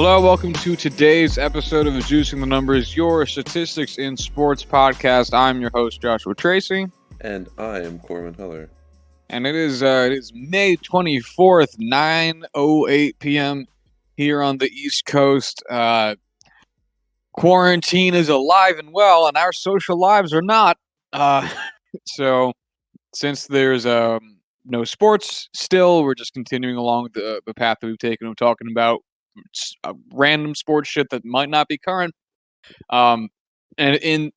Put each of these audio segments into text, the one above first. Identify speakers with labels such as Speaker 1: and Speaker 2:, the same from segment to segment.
Speaker 1: Hello, welcome to today's episode of Juicing the Numbers, your statistics in sports podcast. I'm your host, Joshua Tracy.
Speaker 2: And I am Corwin Heller.
Speaker 1: And it is May 24th, 9:08 p.m. here on the East Coast. Quarantine is alive and well, and our social lives are not. So since there's no sports still, we're just continuing along the path that we've taken of talking about random sports shit that might not be current. And in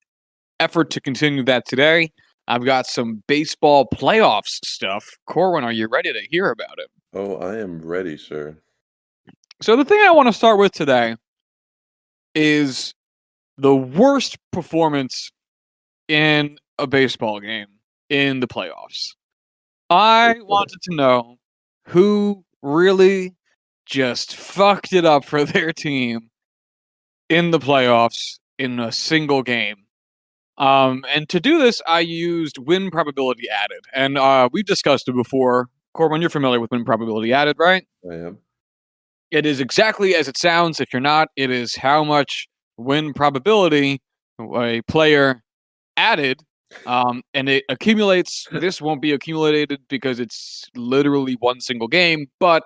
Speaker 1: effort to continue that today, I've got some baseball playoffs stuff. Corwin, are you ready to hear about it?
Speaker 2: Oh, I am ready, sir.
Speaker 1: So the thing I want to start with today is the worst performance in a baseball game in the playoffs. I wanted to know who really just fucked it up for their team in the playoffs in a single game. And to do this, I used win probability added. And we've discussed it before. Corbin, you're familiar with win probability added, right?
Speaker 2: I am.
Speaker 1: It is exactly as it sounds. If you're not, it is how much win probability a player added. And it accumulates. This won't be accumulated because it's literally one single game, but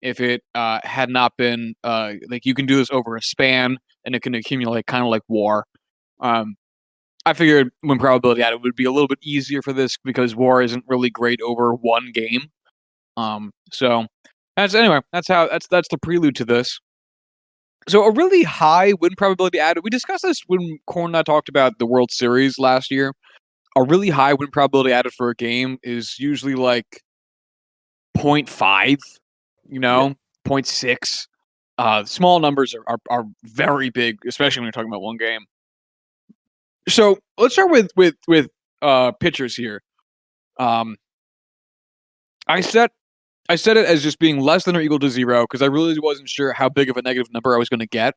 Speaker 1: if it had not been, like, you can do this over a span, and it can accumulate kind of like WAR. I figured win probability added would be a little bit easier for this because WAR isn't really great over one game. So that's the prelude to this. So a really high win probability added. We discussed this when Corn and I talked about the World Series last year. A really high win probability added for a game is usually like 0.5. 0.6. Small numbers are very big, especially when you're talking about one game. So let's start with pitchers here. I set it as just being less than or equal to 0 because I really wasn't sure how big of a negative number I was going to get.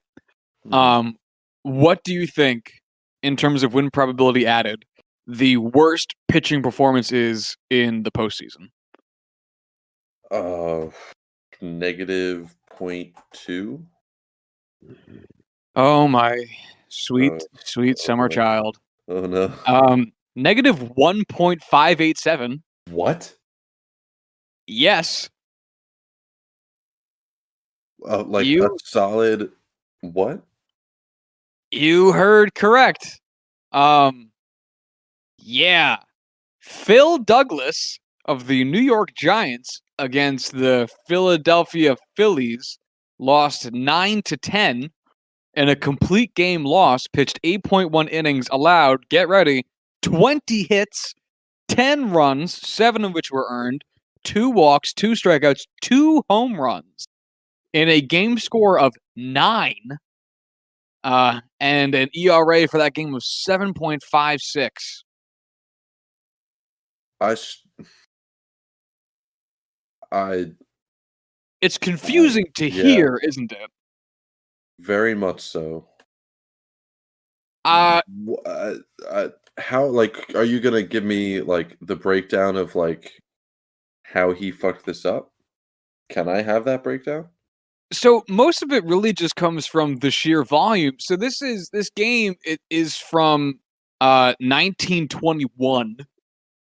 Speaker 1: What do you think, in terms of win probability added, the worst pitching performance is in the postseason?
Speaker 2: Negative 0.2.
Speaker 1: Oh my sweet summer child.
Speaker 2: Oh no.
Speaker 1: Negative 1.587.
Speaker 2: What?
Speaker 1: Yes.
Speaker 2: A solid what?
Speaker 1: You heard correct. Yeah. Phil Douglas of the New York Giants against the Philadelphia Phillies lost 9-10 in a complete game loss, pitched 8.1 innings, allowed, get ready, 20 hits, 10 runs, 7 of which were earned, 2 walks, 2 strikeouts, 2 home runs in a game score of 9, and an ERA for that game was 7.56. It's confusing to hear, isn't it?
Speaker 2: Very much so.
Speaker 1: How,
Speaker 2: are you gonna give me the breakdown of how he fucked this up? Can I have that breakdown?
Speaker 1: So most of it really just comes from the sheer volume. So this game is from 1921.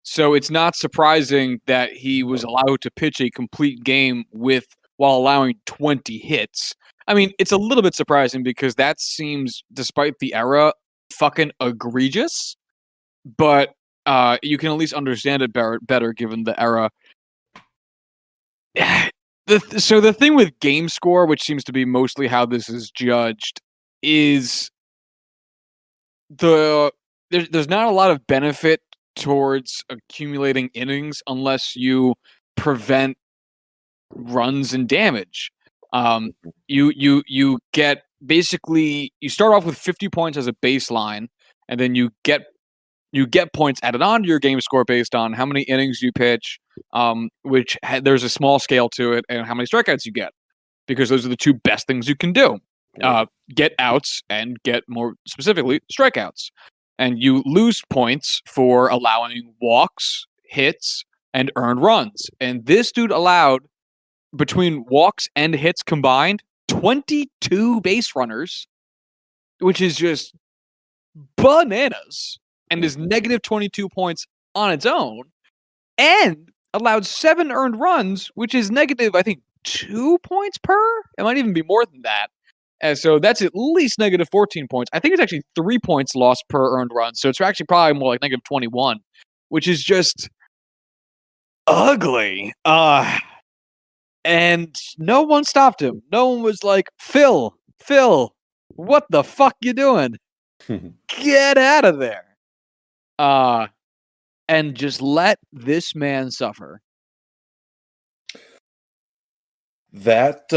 Speaker 1: So it's not surprising that he was allowed to pitch a complete game while allowing 20 hits. I mean, it's a little bit surprising because that seems, despite the era, fucking egregious. But you can at least understand it better given the era. So the thing with game score, which seems to be mostly how this is judged, is there's not a lot of benefit towards accumulating innings unless you prevent runs and damage. You get, basically, you start off with 50 points as a baseline, and then you get points added on to your game score based on how many innings you pitch, which there's a small scale to it, and how many strikeouts you get, because those are the two best things you can do. Get outs and get, more specifically, strikeouts. And you lose points for allowing walks, hits, and earned runs. And this dude allowed, between walks and hits combined, 22 base runners, which is just bananas, and is negative 22 points on its own, and allowed 7 earned runs, which is negative, I think, 2 points per? It might even be more than that. And so that's at least negative 14 points. I think it's actually 3 points lost per earned run. So it's actually probably more like negative 21, which is just ugly. And no one stopped him. No one was like, Phil, what the fuck you doing? Get out of there. And just let this man suffer.
Speaker 2: That's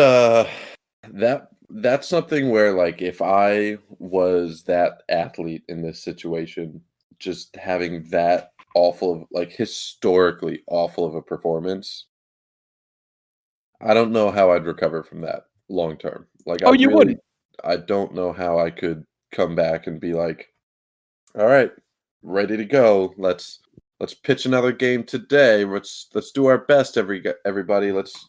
Speaker 2: something where, like, if I was that athlete in this situation, just having that awful of, like, historically awful of a performance, I don't know how I'd recover from that long term. Like,
Speaker 1: Oh, you wouldn't.
Speaker 2: I don't know how I could come back and be like, all right, ready to go. Let's pitch another game today. Let's do our best, everybody. Let's,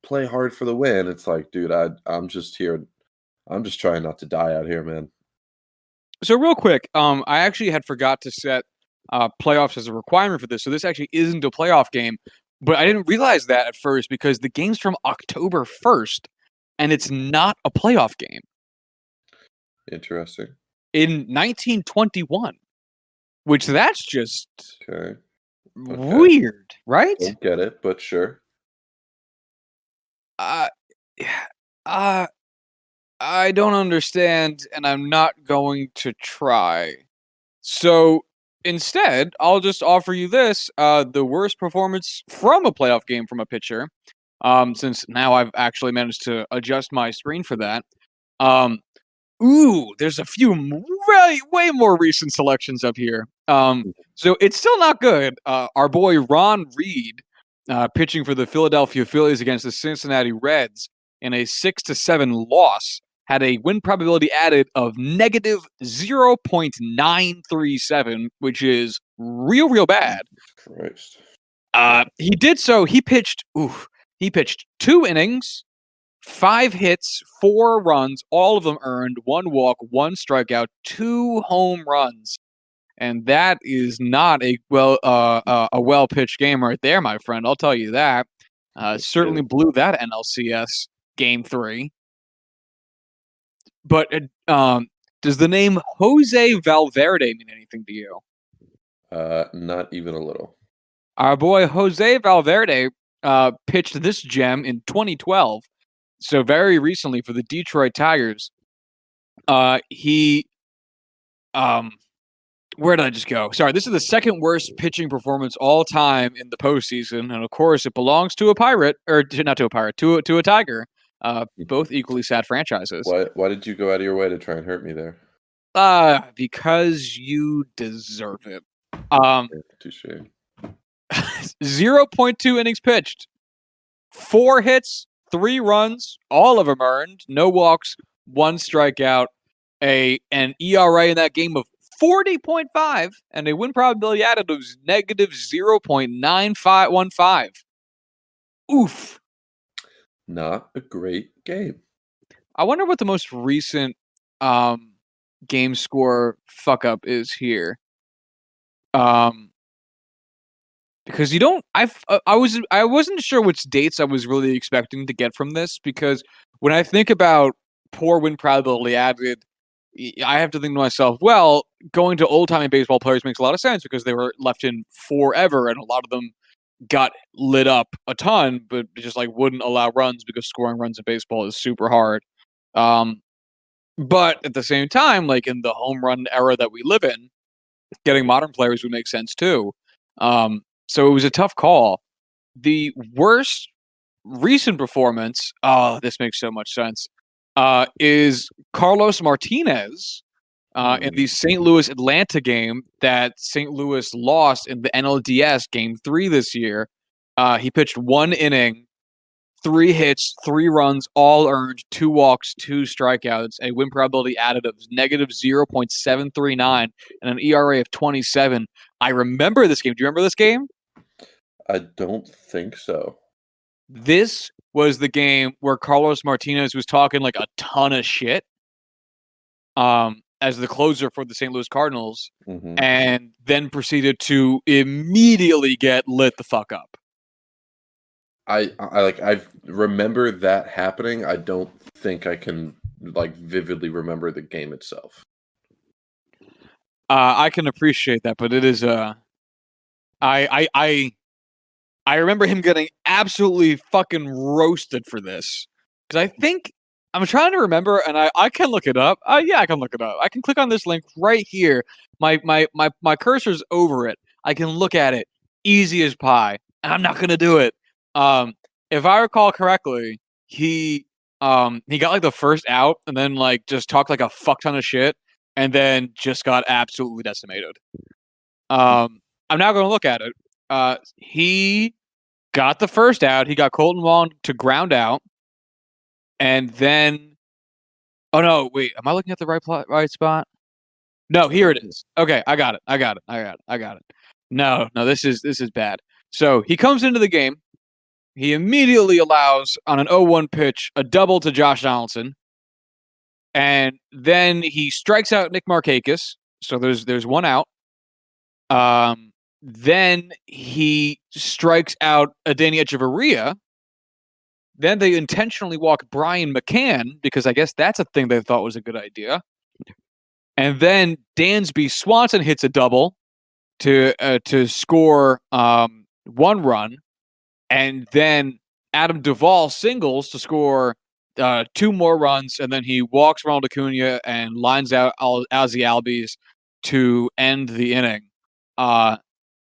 Speaker 2: play hard for the win. It's like, dude, I'm just here. I'm just trying not to die out here, man.
Speaker 1: So real quick, I actually had forgot to set playoffs as a requirement for this. So this actually isn't a playoff game, but I didn't realize that at first because the game's from October 1st, and it's not a playoff game.
Speaker 2: Interesting.
Speaker 1: In 1921, which that's just
Speaker 2: Okay.
Speaker 1: weird, right?
Speaker 2: Don't get it, but sure.
Speaker 1: Uh, I don't understand, and I'm not going to try. So instead, I'll just offer you this: the worst performance from a playoff game from a pitcher. Since now I've actually managed to adjust my screen for that. There's a few way more recent selections up here. So it's still not good. Our boy Ron Reed, pitching for the Philadelphia Phillies against the Cincinnati Reds in a 6-7 loss, had a win probability added of negative 0.937, which is real bad.
Speaker 2: Christ.
Speaker 1: He did so. He pitched 2 innings, 5 hits, 4 runs, all of them earned, 1 walk, 1 strikeout, 2 home runs. And that is not a well pitched game right there, my friend. I'll tell you that. Certainly blew that NLCS Game 3. But does the name Jose Valverde mean anything to you?
Speaker 2: Not even a little.
Speaker 1: Our boy Jose Valverde pitched this gem in 2012, so very recently for the Detroit Tigers. He where did I just go? Sorry, this is the second worst pitching performance all time in the postseason, and of course, it belongs to a Pirate, or not to a Pirate, to a Tiger. Both equally sad franchises.
Speaker 2: Why did you go out of your way to try and hurt me there?
Speaker 1: Because you deserve it.
Speaker 2: Touche.
Speaker 1: 0.2 innings pitched, 4 hits, 3 runs, all of them earned, no walks, 1 strikeout, an ERA in that game of 40.5, and a win probability added of negative 0.9515. Oof.
Speaker 2: Not a great game.
Speaker 1: I wonder what the most recent game score fuck up is here. Because I wasn't sure which dates I was really expecting to get from this, because when I think about poor win probability added, I have to think to myself, well, going to old-timey baseball players makes a lot of sense because they were left in forever, and a lot of them got lit up a ton, but just like wouldn't allow runs because scoring runs in baseball is super hard. But at the same time, like in the home run era that we live in, getting modern players would make sense too. So it was a tough call. The worst recent performance, this makes so much sense, is Carlos Martinez in the St. Louis Atlanta game that St. Louis lost in the NLDS Game 3 this year. He pitched 1 inning, 3 hits, 3 runs, all earned, 2 walks, 2 strikeouts, a win probability added of negative 0.739, and an ERA of 27. I remember this game. Do you remember this game?
Speaker 2: I don't think so.
Speaker 1: This was the game where Carlos Martinez was talking like a ton of shit as the closer for the St. Louis Cardinals, and then proceeded to immediately get lit the fuck up.
Speaker 2: I remember that happening. I don't think I can like vividly remember the game itself.
Speaker 1: I can appreciate that, but it is I remember him getting absolutely fucking roasted for this. Because I think I'm trying to remember, and I can look it up. Yeah, I can look it up. I can click on this link right here. My cursor's over it. I can look at it easy as pie, and I'm not gonna do it. If I recall correctly, he got like the first out, and then like just talked like a fuck ton of shit, and then just got absolutely decimated. I'm now going to look at it. He got the first out. He got Colton Wong to ground out, and then, oh no, wait, am I looking at the right spot? No, here it is. Okay, I got it. No, this is bad. So he comes into the game. He immediately allows on an 0-1 pitch a double to Josh Donaldson, and then he strikes out Nick Markakis. So there's one out. Then he strikes out Adeiny Echeverria. Then they intentionally walk Brian McCann because I guess that's a thing they thought was a good idea. And then Dansby Swanson hits a double to score one run, and then Adam Duvall singles to score two more runs, and then he walks Ronald Acuna and lines out Ozzie Albies to end the inning.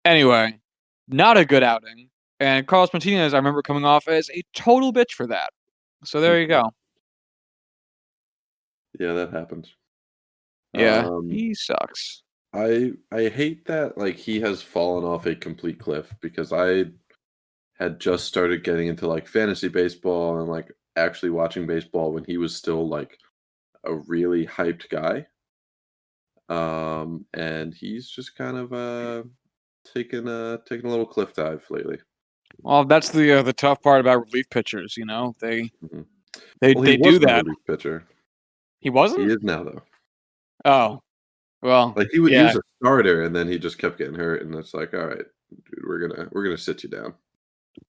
Speaker 1: Anyway, not a good outing. And Carlos Martinez, I remember coming off as a total bitch for that. So there you go.
Speaker 2: Yeah, that happens.
Speaker 1: Yeah, he sucks.
Speaker 2: I hate that like he has fallen off a complete cliff because I had just started getting into like fantasy baseball and like actually watching baseball when he was still like a really hyped guy. And he's just kind of taking a little cliff dive lately.
Speaker 1: Well, that's the tough part about relief pitchers. You know, they
Speaker 2: Well, he
Speaker 1: they do
Speaker 2: wasn't a
Speaker 1: that.
Speaker 2: relief pitcher.
Speaker 1: He wasn't.
Speaker 2: He is now though.
Speaker 1: Oh, well,
Speaker 2: Like he was a starter, and then he just kept getting hurt, and it's like, all right, dude, we're gonna sit you down.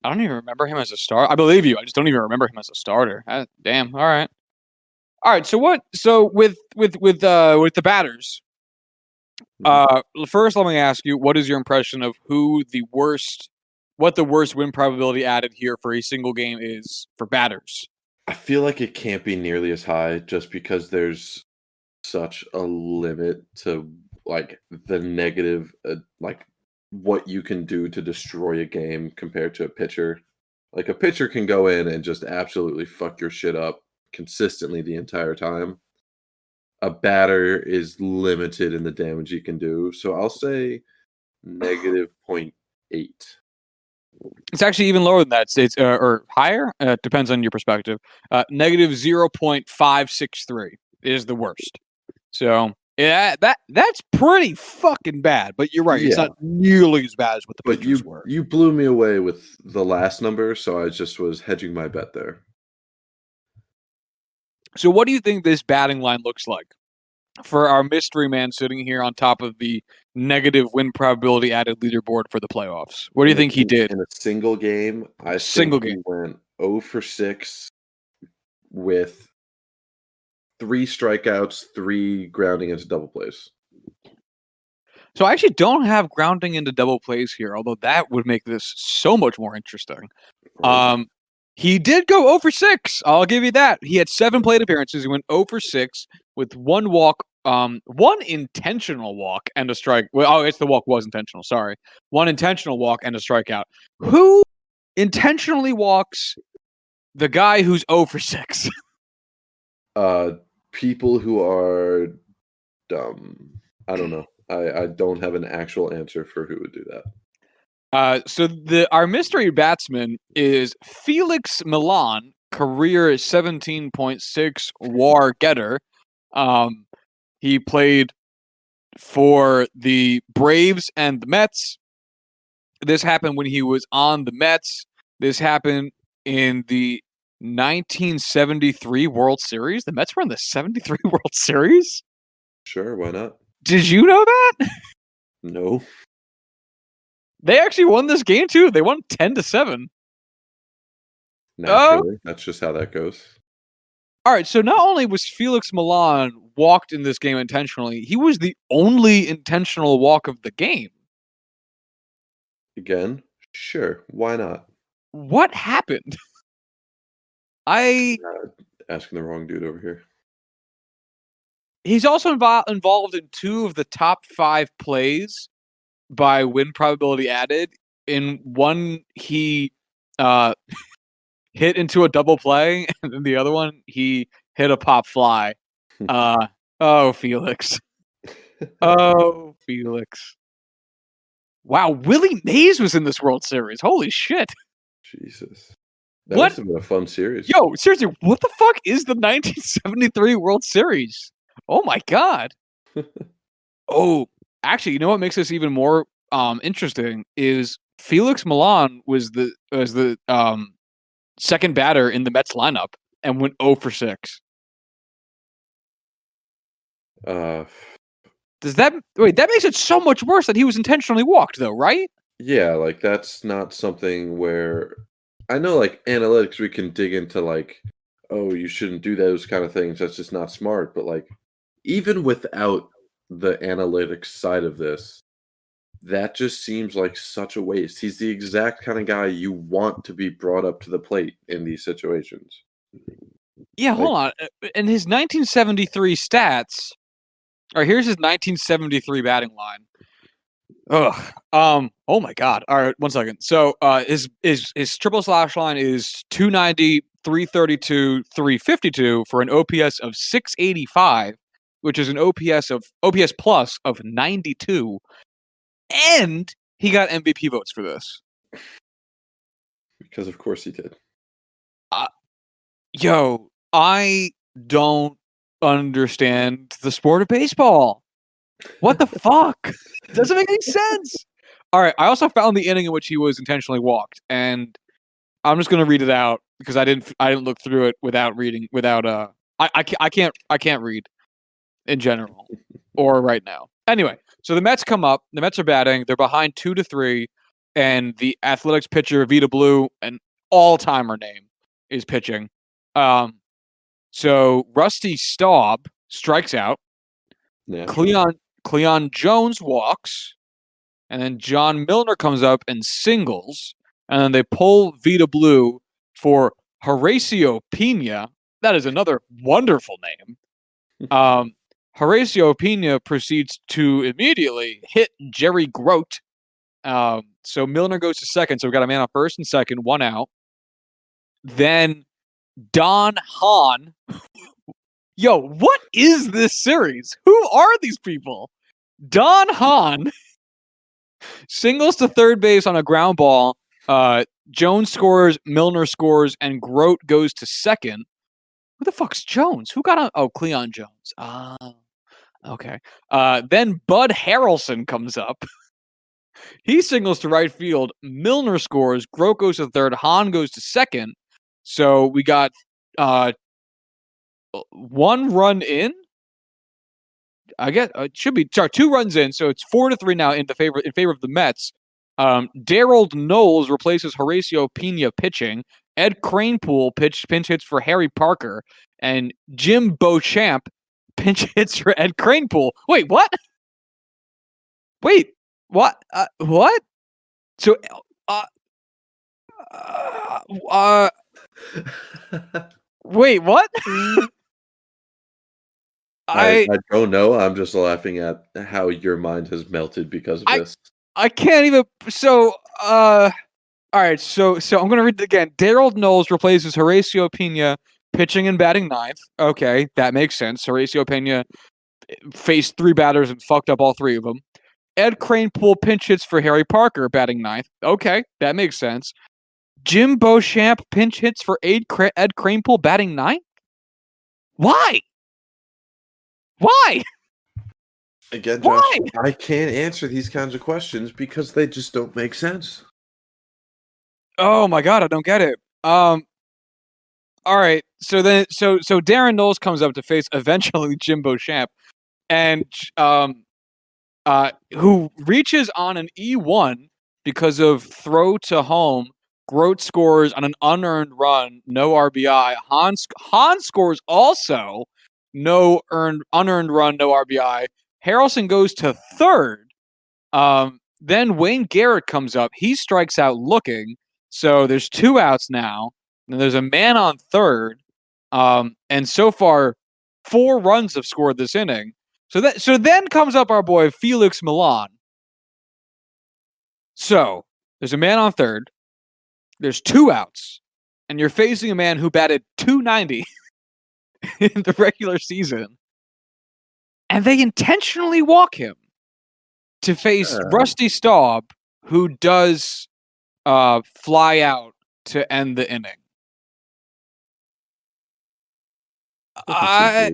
Speaker 1: I don't even remember him as a starter. I believe you. I just don't even remember him as a starter. Damn. All right. So what? So with the batters. First, let me ask you, what is your impression of what the worst win probability added here for a single game is for batters?
Speaker 2: I feel like it can't be nearly as high just because there's such a limit to like the negative, like what you can do to destroy a game compared to a pitcher. Like a pitcher can go in and just absolutely fuck your shit up consistently the entire time. A batter is limited in the damage he can do. So I'll say negative 0.8.
Speaker 1: It's actually even lower than that. It's or higher. Depends on your perspective. Negative 0.563 is the worst. So yeah, that's pretty fucking bad. But you're right; it's
Speaker 2: Yeah.
Speaker 1: not nearly as bad as what the
Speaker 2: But
Speaker 1: pitchers were.
Speaker 2: you blew me away with the last number, so I just was hedging my bet there.
Speaker 1: So, what do you think this batting line looks like for our mystery man sitting here on top of the negative win probability added leaderboard for the playoffs? What do you think he did
Speaker 2: in a single game? I think he went 0 for 6 with 3 strikeouts, 3 grounding into double plays.
Speaker 1: So I actually don't have grounding into double plays here, although that would make this so much more interesting.
Speaker 2: Right.
Speaker 1: He did go 0 for 6. I'll give you that. He had 7 plate appearances. He went 0 for 6 with 1 walk, 1 intentional walk and a strike. Well, the walk was intentional. Sorry. 1 intentional walk and a strikeout. Who intentionally walks the guy who's 0 for 6?
Speaker 2: People who are dumb. I don't know. I don't have an actual answer for who would do that.
Speaker 1: So our mystery batsman is Felix Milan, career 17.6 WAR getter. He played for the Braves and the Mets. This happened when he was on the Mets. This happened in the 1973 World Series? The Mets were in the 73 World Series?
Speaker 2: Sure, why not?
Speaker 1: Did you know that?
Speaker 2: No.
Speaker 1: They actually won this game too. They won 10-7. Oh,
Speaker 2: Naturally. That's just how that goes.
Speaker 1: all right. So not only was Felix Milan walked in this game intentionally, he was the only intentional walk of the game.
Speaker 2: Again, sure, why not?
Speaker 1: What happened? I
Speaker 2: Asking the wrong dude over here.
Speaker 1: He's also involved in 2 of the top 5 plays by win probability added. In one, he uh, hit into a double play, and then the other one, he hit a pop fly. Oh, Felix. Oh, Felix. Wow, Willie Mays was in this World Series. Holy shit.
Speaker 2: Jesus. That
Speaker 1: What?
Speaker 2: must have been a fun series.
Speaker 1: Yo, seriously, what the fuck is the 1973 World Series? Oh my god. Oh, actually, you know what makes this even more interesting is Felix Milan was the second batter in the Mets lineup and went 0 for 6.
Speaker 2: Uh,
Speaker 1: That makes it so much worse that he was intentionally walked though, right?
Speaker 2: yeah, like that's not something where I know like analytics we can dig into like, oh, you shouldn't do those kind of things. That's just not smart. But like even without the analytics side of this, that just seems like such a waste. He's the exact kind of guy you want to be brought up to the plate in these situations.
Speaker 1: Yeah,
Speaker 2: Like,
Speaker 1: hold on. In his 1973 stats, or here's his 1973 batting line. Ugh. Oh my god. All right, 1 second. So, his triple slash line is 290, 332, 352 for an OPS of 685, which is an OPS plus of 92, and he got MVP votes for this.
Speaker 2: because of course he did.
Speaker 1: Yo, I don't understand the sport of baseball. What the fuck? Doesn't make any sense. All right, I also found the inning in which he was intentionally walked, and I'm just gonna read it out because I didn't look through it without reading I can't read in general or right now. Anyway, so the Mets come up. The Mets are batting. They're behind 2-3, and the Athletics pitcher Vita Blue, an all-timer name, is pitching. So Rusty Staub strikes out.
Speaker 2: Naturally.
Speaker 1: Cleon Jones walks, and then John Milner comes up and singles, and then they pull Vita Blue for Horacio Pena. That is another wonderful name. Horacio Pena proceeds to immediately hit Jerry Grote. So Milner goes to second, so we got a man on first and second, 1 out. Then Don Hahn. Yo, what is this series? Who are these people? Don Hahn singles to third base on a ground ball. Jones scores, Milner scores, and Grote goes to second. Who the fuck's Jones? Who got on? Oh, Cleon Jones. Okay. Then Bud Harrelson comes up. He singles to right field. Milner scores. Grote goes to third. Hahn goes to second. So we got 1 run in. I guess it should be 2 runs in, so it's 4-3 now in favor of the Mets. Daryl Knowles replaces Horacio Pena pitching. Ed Kranepool pinch hits for Harry Parker, and Jim Beauchamp pinch hits for Ed Kranepool. Wait, what? Wait, what? What? So, wait, what?
Speaker 2: I don't know. I'm just laughing at how your mind has melted because of this.
Speaker 1: I can't even. So, all right. So I'm gonna read it again. Daryl Knowles replaces Horacio Pena pitching and batting ninth. Okay, that makes sense. Horacio Pena faced 3 batters and fucked up all 3 of them. Ed Kranepool pinch hits for Harry Parker batting ninth. Okay, that makes sense. Jim Beauchamp pinch hits for Ed Kranepool batting ninth. Why? Why?
Speaker 2: Again, Josh, I can't answer these kinds of questions because they just don't make sense.
Speaker 1: Oh my god, I don't get it. All right. So Darren Knowles comes up to face eventually Jim Beauchamp, and who reaches on an E1 because of throw to home. Grote scores on an unearned run, no RBI. Han scores also unearned run, no RBI. Harrelson goes to third. Then Wayne Garrett comes up. He strikes out looking. So there's 2 outs now. And there's a man on third. And so far, 4 runs have scored this inning. So then comes up our boy Felix Milan. So there's a man on third. There's 2 outs, and you're facing a man who batted .290 in the regular season, and they intentionally walk him to face Rusty Staub, who does fly out to end the inning. I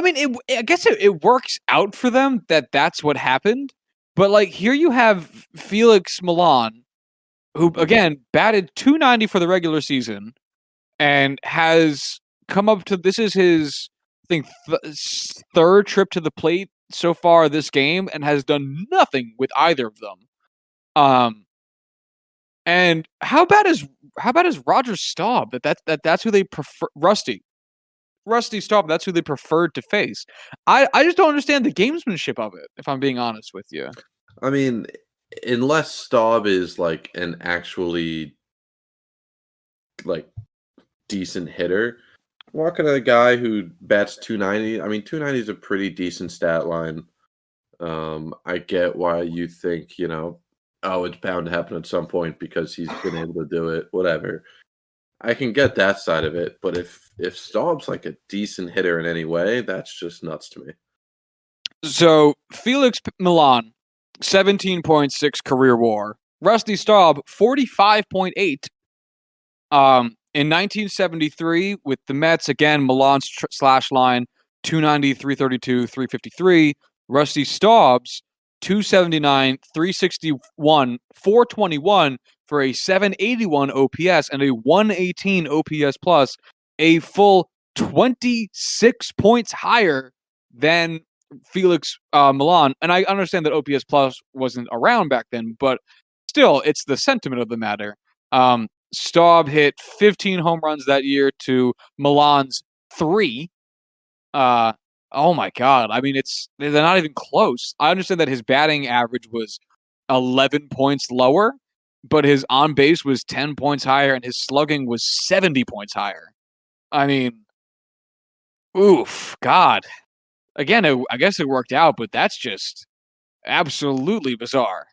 Speaker 1: mean, I guess it works out for them that's what happened. But like here you have Felix Milan, who again batted .290 for the regular season, and has come up to this is his I think third trip to the plate so far this game, and has done nothing with either of them. And how bad is Roger Staub? That's who they prefer. Rusty Staub. That's who they preferred to face. I just don't understand the gamesmanship of it, if I'm being honest with you.
Speaker 2: I mean, unless Staub is like an actually like decent hitter, walking at a guy who bats .290. I mean, .290 is a pretty decent stat line. I get why you think, oh, it's bound to happen at some point because he's been able to do it. Whatever. I can get that side of it, but if Staub's like a decent hitter in any way, that's just nuts to me.
Speaker 1: So Felix Milan, 17.6 career WAR. Rusty Staub, 45.8. In 1973, with the Mets, again, Milan's slash line, 290, 332, 353. Rusty Staub's, 279, 361, 421 for a 781 OPS and a 118 OPS plus, a full 26 points higher than Felix Milan. And I understand that OPS plus wasn't around back then, but still, it's the sentiment of the matter. Staub hit 15 home runs that year to Milan's 3. Oh my God. I mean, they're not even close. I understand that his batting average was 11 points lower, but his on base was 10 points higher and his slugging was 70 points higher. I mean, oof, God. Again, I guess it worked out, but that's just absolutely bizarre.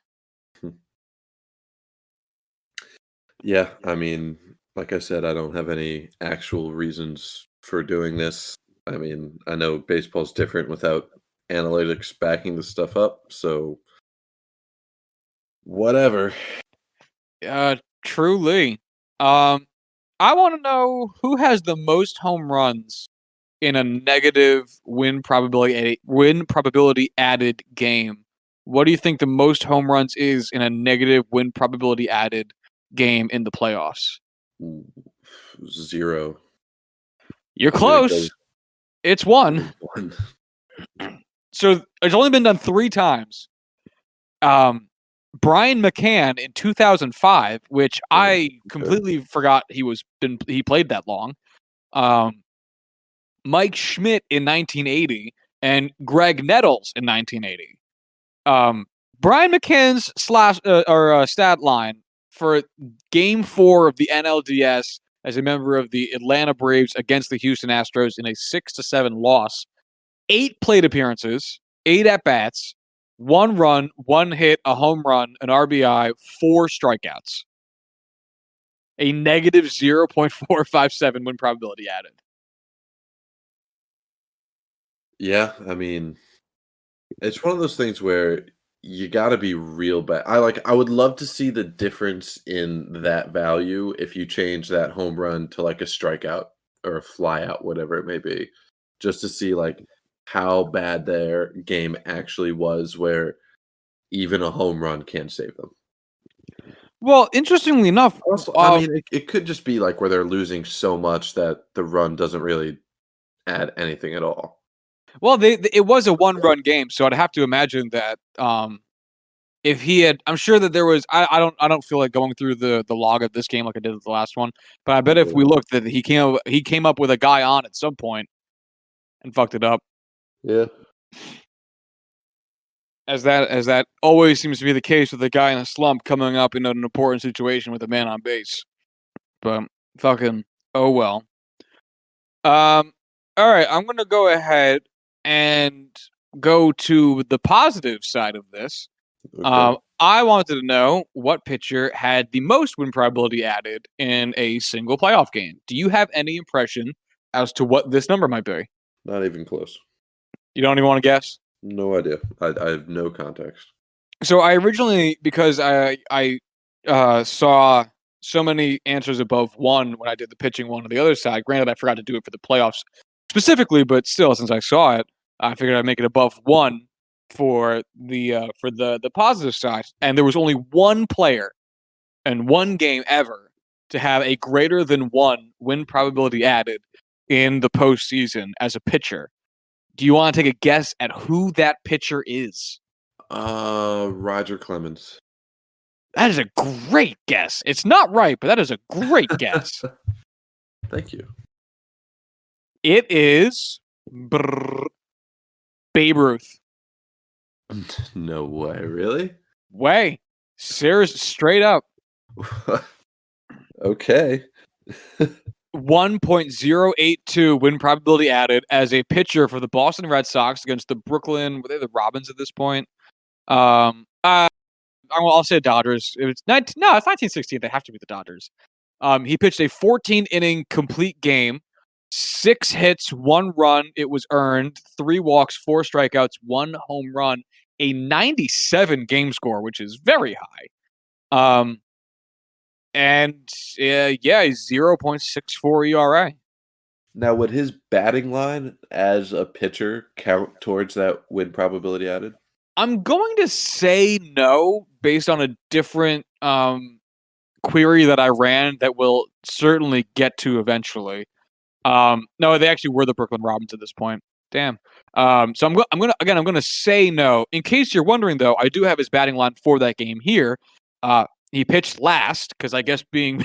Speaker 2: Yeah, I mean, like I said, I don't have any actual reasons for doing this. I mean, I know baseball's different without analytics backing the stuff up, so whatever.
Speaker 1: Truly. I want to know who has the most home runs in a negative win probability added game. What do you think the most home runs is in a negative win probability added game in the playoffs?
Speaker 2: 0.
Speaker 1: You're close. It's 1. So it's only been done 3 times. Brian McCann in 2005, which I completely forgot he played that long. Mike Schmidt in 1980 and Greg Nettles in 1980. Brian McCann's stat line for Game 4 of the NLDS as a member of the Atlanta Braves against the Houston Astros in a 6-7 loss. 8 plate appearances, 8 at bats, 1 run, 1 hit, a home run, an RBI, 4 strikeouts. A negative 0.457 win probability added.
Speaker 2: Yeah, I mean, it's one of those things where you got to be real bad. I would love to see the difference in that value if you change that home run to like a strikeout or a flyout, whatever it may be, just to see like how bad their game actually was, where even a home run can't save them.
Speaker 1: Well, interestingly enough,
Speaker 2: Also, I mean, it could just be like where they're losing so much that the run doesn't really add anything at all.
Speaker 1: well, it was a one-run game, so I'd have to imagine that if he had, I'm sure that there was. I don't feel like going through the log of this game like I did with the last one, but I bet if
Speaker 2: Yeah.
Speaker 1: we looked that he came up with a guy on at some point and fucked it up.
Speaker 2: Yeah.
Speaker 1: As that always seems to be the case with a guy in a slump coming up in an important situation with a man on base. But fucking oh well. Um, all right, I'm gonna go ahead and go to the positive side of this.
Speaker 2: Okay.
Speaker 1: I wanted to know what pitcher had the most win probability added in a single playoff game. Do you have any impression as to what this number might be?
Speaker 2: Not even close.
Speaker 1: You don't even want to guess?
Speaker 2: No idea. I have no context.
Speaker 1: So I originally, because I saw so many answers above one when I did the pitching one on the other side. Granted, I forgot to do it for the playoffs specifically, but still, since I saw it, I figured I'd make it above one for the positive side. And there was only one player and one game ever to have a greater than one win probability added in the postseason as a pitcher. Do you want to take a guess at who that pitcher is?
Speaker 2: Roger Clemens.
Speaker 1: That is a great guess. It's not right, but that is a great guess.
Speaker 2: Thank you.
Speaker 1: It is Babe Ruth.
Speaker 2: No way, really?
Speaker 1: Way. Sarah's straight up.
Speaker 2: Okay.
Speaker 1: 1.082 win probability added as a pitcher for the Boston Red Sox against the Brooklyn, were they the Robins at this point? I'll say Dodgers. It's 1916. They have to be the Dodgers. He pitched a 14 inning complete game, 6 hits, 1 run. It was earned, 3 walks, 4 strikeouts, 1 home run, a 97 game score, which is very high. And yeah, 0.64 ERA.
Speaker 2: Now, would his batting line as a pitcher count towards that win probability added?
Speaker 1: I'm going to say no based on a different query that I ran that we'll certainly get to eventually. No, they actually were the Brooklyn Robins at this point. Damn. So I'm gonna say no. In case you're wondering, though, I do have his batting line for that game here. He pitched last because I guess being,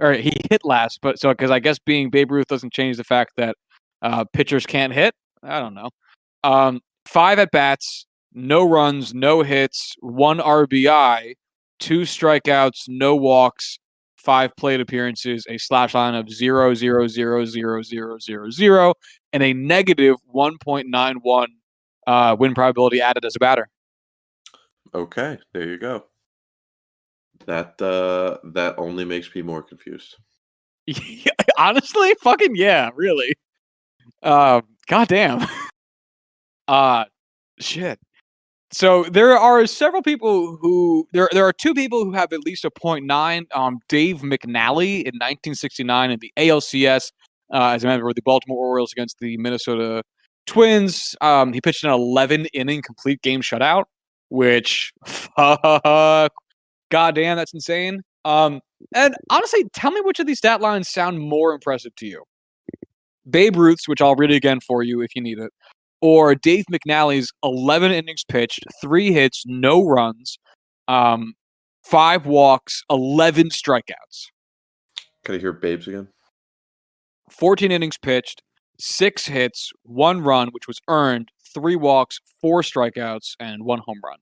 Speaker 1: or he hit last, but so because I guess being Babe Ruth doesn't change the fact that pitchers can't hit. I don't know. 5 at bats, no runs, no hits, 1 RBI, 2 strikeouts, no walks, 5 plate appearances, a slash line of 0.0000000, and a negative 1.91 win probability added as a batter.
Speaker 2: Okay, there you go. That only makes me more confused.
Speaker 1: Honestly, fucking yeah, really. Goddamn. Uh, shit. So there are several people who there are 2 people who have at least a .9. Dave McNally in 1969 in the ALCS as a member of the Baltimore Orioles against the Minnesota Twins. He pitched an 11 inning complete game shutout, which fuck, goddamn, that's insane. And honestly, tell me which of these stat lines sound more impressive to you. Babe Ruth's, which I'll read again for you if you need it, or Dave McNally's 11 innings pitched, 3 hits, no runs, 5 walks, 11 strikeouts.
Speaker 2: Can I hear Babes again?
Speaker 1: 14 innings pitched, 6 hits, 1 run, which was earned, 3 walks, 4 strikeouts, and 1 home run.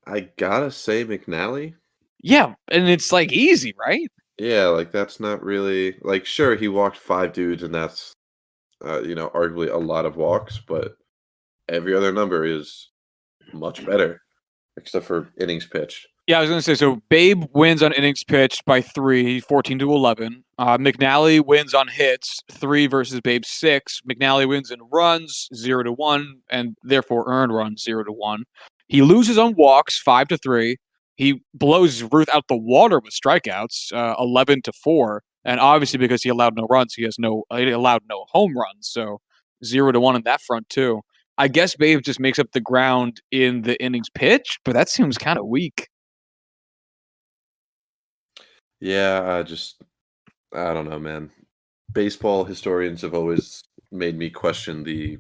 Speaker 2: I gotta say McNally.
Speaker 1: Yeah, and it's like easy, right?
Speaker 2: Yeah, like that's not really like sure he walked 5 dudes and that's arguably a lot of walks, but every other number is much better except for innings pitched.
Speaker 1: Yeah, I was going to say, so Babe wins on innings pitched by 3, 14-11. McNally wins on hits, 3 versus Babe's 6. McNally wins in runs, 0-1, and therefore earned runs, 0-1. He loses on walks, 5-3. He blows Ruth out the water with strikeouts, 11-4. And obviously, because he allowed no runs, he allowed no home runs. So 0-1 in that front, too. I guess Babe just makes up the ground in the innings pitch, but that seems kind of weak.
Speaker 2: Yeah, I don't know, man. Baseball historians have always made me question the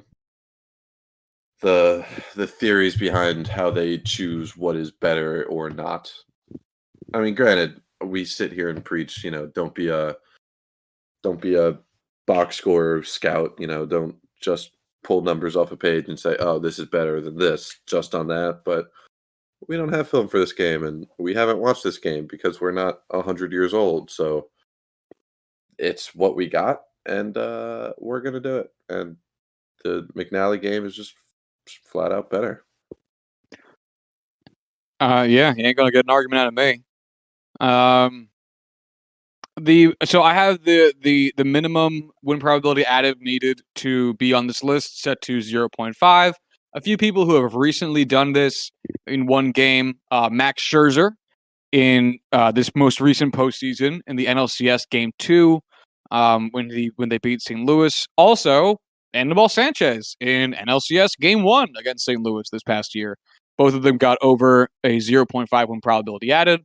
Speaker 2: the theories behind how they choose what is better or not. I mean, granted, we sit here and preach, don't be a box score scout, don't just pull numbers off a page and say, "Oh, this is better than this," just on that, but we don't have film for this game, and we haven't watched this game because we're not 100 years old, so it's what we got, and, we're gonna do it, and the McNally game is just flat out better.
Speaker 1: Yeah, you ain't gonna get an argument out of me. Um, so I have the minimum win probability added needed to be on this list set to 0.5. A few people who have recently done this in one game, Max Scherzer in this most recent postseason in the NLCS Game 2, when they beat St. Louis. Also, Anibal Sanchez in NLCS Game 1 against St. Louis this past year. Both of them got over a 0.5 win probability added.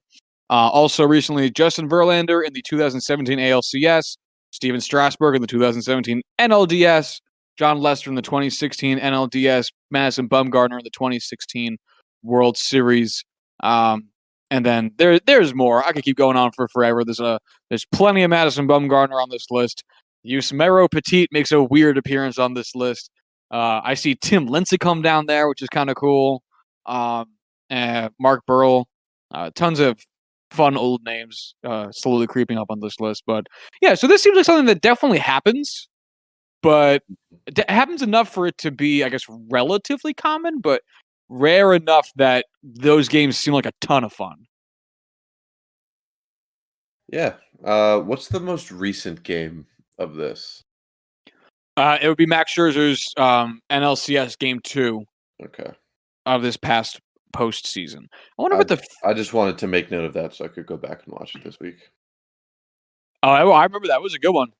Speaker 1: Also recently, Justin Verlander in the 2017 ALCS, Steven Strasburg in the 2017 NLDS, John Lester in the 2016 NLDS, Madison Bumgarner in the 2016 World Series. And then there's more. I could keep going on for forever. There's plenty of Madison Bumgarner on this list. Yusmeiro Petit makes a weird appearance on this list. I see Tim Lincecum down there, which is kind of cool. Mark Burrell. Tons of fun old names slowly creeping up on this list. But yeah, so this seems like something that definitely happens, but it happens enough for it to be, I guess, relatively common, but rare enough that those games seem like a ton of fun.
Speaker 2: Yeah, what's the most recent game of this?
Speaker 1: It would be Max Scherzer's NLCS Game 2
Speaker 2: Okay.
Speaker 1: of this past postseason. I wonder
Speaker 2: I
Speaker 1: what the.
Speaker 2: I just wanted to make note of that so I could go back and watch it this week.
Speaker 1: Oh, I remember that was a good one.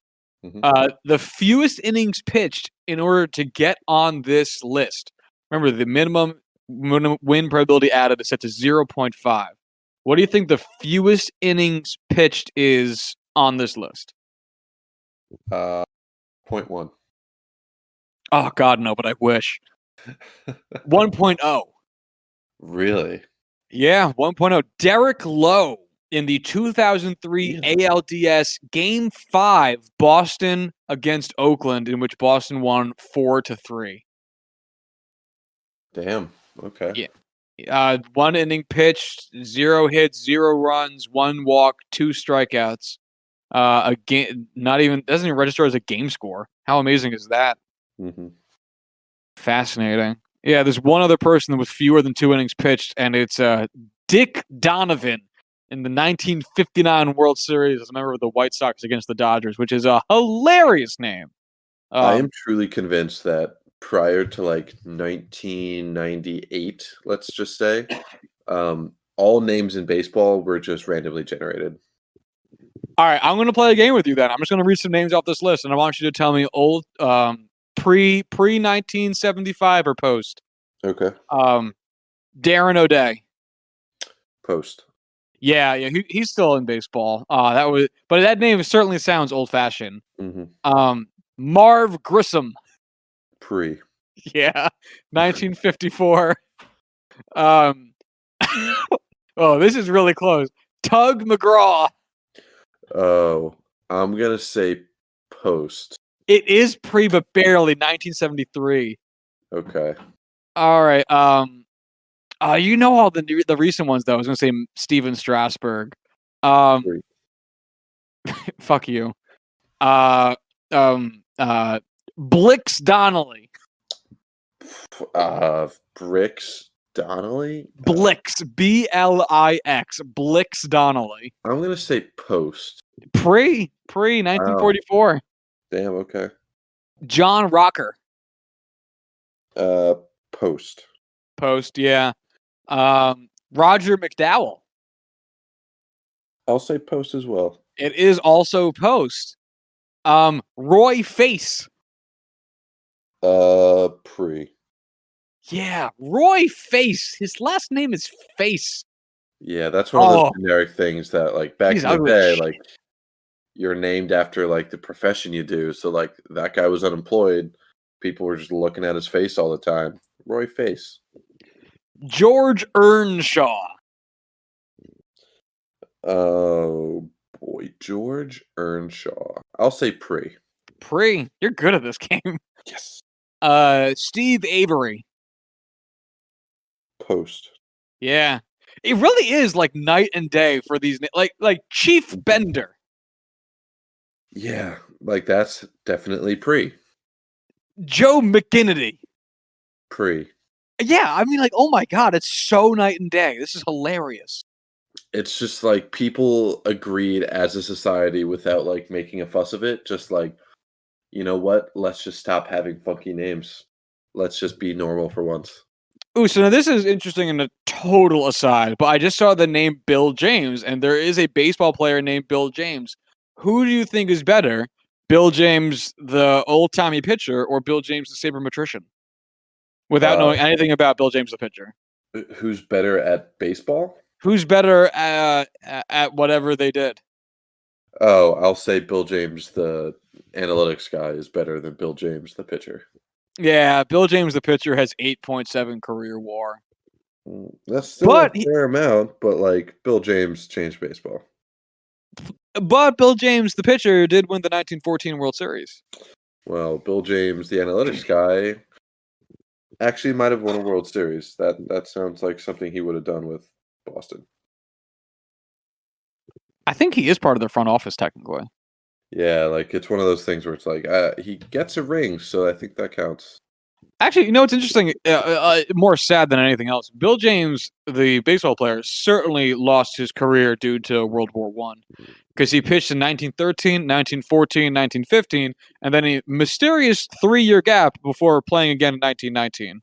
Speaker 2: Mhm.
Speaker 1: The fewest innings pitched in order to get on this list. Remember, the minimum win probability added is set to 0.5. What do you think the fewest innings pitched is on this list?
Speaker 2: Uh, point 1.
Speaker 1: Oh, God, no, but I wish. 1.0.
Speaker 2: Really?
Speaker 1: Yeah, 1.0. Derek Lowe in the 2003
Speaker 2: Really?
Speaker 1: ALDS Game 5, Boston against Oakland, in which Boston won 4-3.
Speaker 2: Damn, okay.
Speaker 1: Yeah. One inning pitched, 0 hits, 0 runs, 1 walk, 2 strikeouts. A game, not even doesn't even register as a game score. How amazing is that?
Speaker 2: Mhm.
Speaker 1: Fascinating. Yeah, there's one other person with fewer than 2 innings pitched, and it's Dick Donovan in the 1959 World Series as a member of the White Sox against the Dodgers, which is a hilarious name.
Speaker 2: I am
Speaker 1: Um,
Speaker 2: truly convinced that prior to, like, 1998, let's just say, all names in baseball were just randomly generated.
Speaker 1: all right, I'm going to play a game with you then. I'm just going to read some names off this list, and I want you to tell me old, pre 1975 or post.
Speaker 2: Okay.
Speaker 1: Um, Darren O'Day.
Speaker 2: Post.
Speaker 1: Yeah, he's still in baseball. But that name certainly sounds old fashioned.
Speaker 2: Mhm.
Speaker 1: Marv Grissom.
Speaker 2: Pre.
Speaker 1: Yeah, 1954. Um, oh, this is really close. Tug McGraw.
Speaker 2: Oh, I'm gonna say post.
Speaker 1: It is pre, but barely 1973.
Speaker 2: Okay.
Speaker 1: All right. You know all the recent ones though. I was gonna say Steven Strasburg. Um,
Speaker 2: Pre.
Speaker 1: fuck you. Uh, um, uh, Blix Donnelly.
Speaker 2: Bricks Donnelly?
Speaker 1: Blix, Blix, Blix Donnelly.
Speaker 2: I'm gonna say post.
Speaker 1: Pre
Speaker 2: Wow.
Speaker 1: 1944.
Speaker 2: Damn, okay.
Speaker 1: John Rocker.
Speaker 2: Uh, post.
Speaker 1: Post, yeah. Roger McDowell.
Speaker 2: I'll say post as well.
Speaker 1: It is also post. Roy Face.
Speaker 2: Pre.
Speaker 1: Yeah, Roy Face. His last name is Face.
Speaker 2: Yeah, that's one of those
Speaker 1: Oh,
Speaker 2: generic things that, like, back
Speaker 1: he's
Speaker 2: in the
Speaker 1: ugly as
Speaker 2: day,
Speaker 1: shit.
Speaker 2: like, you're named after, like, the profession you do, so, like, that guy was unemployed, people were just looking at his face all the time. Roy Face.
Speaker 1: George Earnshaw.
Speaker 2: Oh, boy, George Earnshaw. I'll say pre.
Speaker 1: You're good at this game.
Speaker 2: Yes.
Speaker 1: Steve Avery.
Speaker 2: Post.
Speaker 1: Yeah. It really is like night and day for these like Chief
Speaker 2: Mhm.
Speaker 1: Bender.
Speaker 2: Yeah, like, that's definitely pre.
Speaker 1: Joe McGinnity.
Speaker 2: Pre.
Speaker 1: Yeah, I mean, like, oh my god, it's so night and day. This is hilarious.
Speaker 2: It's just, like, people agreed as a society without, like, making a fuss of it, just like, "You know what? Let's just stop having funky names. Let's just be normal for once."
Speaker 1: Ooh, so now this is interesting in a total aside, but I just saw the name Bill James, and there is a baseball player named Bill James. Who do you think is better, Bill James, the old timey pitcher, or Bill James, the sabermetrician? Without
Speaker 2: Uh,
Speaker 1: knowing anything about Bill James, the pitcher,
Speaker 2: who's better at baseball?
Speaker 1: who's better at whatever they did?
Speaker 2: Oh, I'll say Bill James, the analytics guy, is better than Bill James, the pitcher.
Speaker 1: Yeah, Bill James, the pitcher, has 8.7 career WAR,
Speaker 2: That's still a
Speaker 1: but he,
Speaker 2: fair amount, but, like, Bill James changed baseball.
Speaker 1: but Bill James, the pitcher, did win the 1914 World Series.
Speaker 2: Well, Bill James, the analytics guy, actually might have won a World Series. That sounds like something he would have done with Boston.
Speaker 1: I think he is part of the front office technically.
Speaker 2: Yeah, like, it's one of those things where it's like, he gets a ring, so I think that counts.
Speaker 1: Actually, you know what's interesting? More sad than anything else. Bill James, the baseball player, certainly lost his career due to World War One because he pitched in 1913, 1914, 1915, and then a mysterious 3-year gap before playing again in 1919.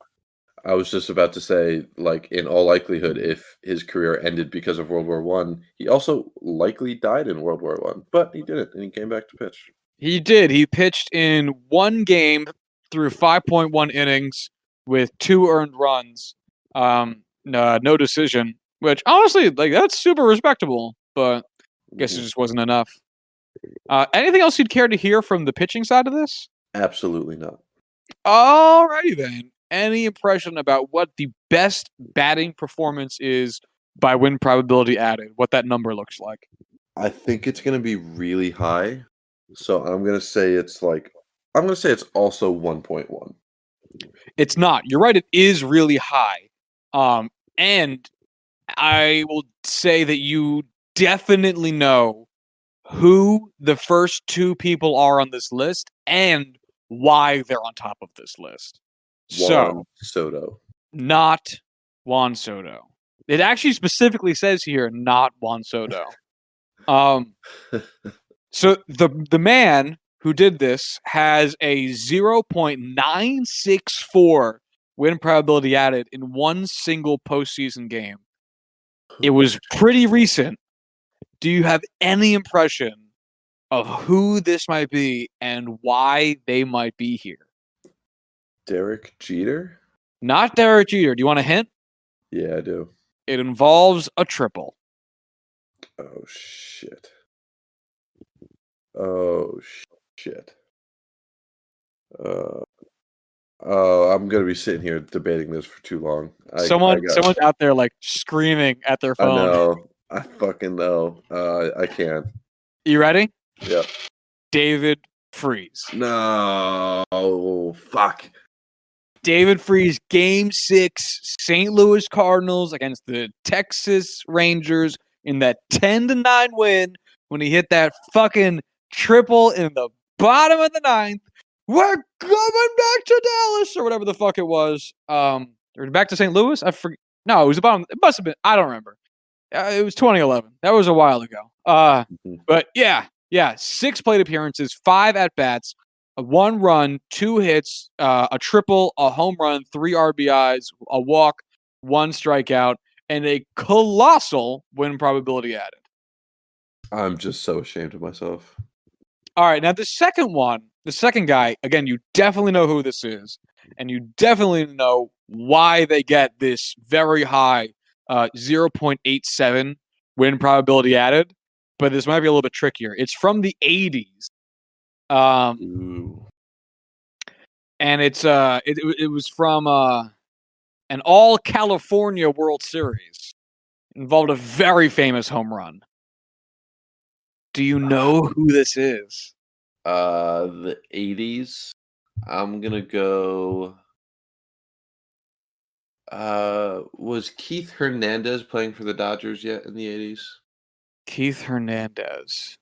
Speaker 2: I was just about to say, like, in all likelihood, if his career ended because of World War One, he also likely died in World War One, but he didn't, and he came back to pitch.
Speaker 1: He did. He pitched in one game through 5.1 innings with 2 earned runs, no decision. Which honestly, like that's super respectable, but guess it
Speaker 2: Mhm.
Speaker 1: just wasn't enough. Anything else you'd care to hear from the pitching side of this?
Speaker 2: Absolutely not.
Speaker 1: Alrighty then. Any impression about what the best batting performance is by win probability added? What that number looks like?
Speaker 2: I think it's gonna be really high, so I'm gonna say it's also 1.1.
Speaker 1: It's not. You're right. It is really high. And I will say that you definitely know who the first two people are on this list and why they're on top of this list. So,
Speaker 2: Juan Soto.
Speaker 1: not Juan Soto. It actually specifically says here, not Juan Soto. Um, so the man who did this has a 0.964 win probability added in one single postseason game. It
Speaker 2: Who
Speaker 1: was pretty recent. Do you have any impression of who this might be and why they might be here?
Speaker 2: Derek Jeter?
Speaker 1: Not Derek Jeter. Do you want a hint?
Speaker 2: Yeah, I do.
Speaker 1: It involves a triple.
Speaker 2: Oh, shit. Oh, shit. Uh, oh, I'm gonna be sitting here debating this for too long.
Speaker 1: Someone's out there like screaming at their
Speaker 2: I
Speaker 1: phone.
Speaker 2: know. I fucking know. I can't.
Speaker 1: You ready?
Speaker 2: Yep.
Speaker 1: David Freese.
Speaker 2: No. Fuck.
Speaker 1: David Freese, Game 6, St. Louis Cardinals against the Texas Rangers in that 10-9 win when he hit that fucking triple in the bottom of the ninth. We're coming back to Dallas or whatever the fuck it was. Or back to St. Louis. I forget. No, it was the bottom. It must have been. I don't remember. It was 2011. That was a while ago.
Speaker 2: Mhm.
Speaker 1: But yeah, 6 plate appearances, 5 at bats, a 1 run, 2 hits, a triple, a home run, 3 RBIs, a walk, 1 strikeout, and a colossal win probability added.
Speaker 2: I'm just so ashamed of myself.
Speaker 1: All right, now the second guy, again, you definitely know who this is, and you definitely know why they get this very high 0.87 win probability added, but this might be a little bit trickier. It's from the 80s.
Speaker 2: Ooh.
Speaker 1: And it was from an all California World Series. Involved a very famous home run. Do you know who this is?
Speaker 2: The 80s. I'm gonna go. Was Keith Hernandez playing for the Dodgers yet in the 80s?
Speaker 1: Keith Hernandez.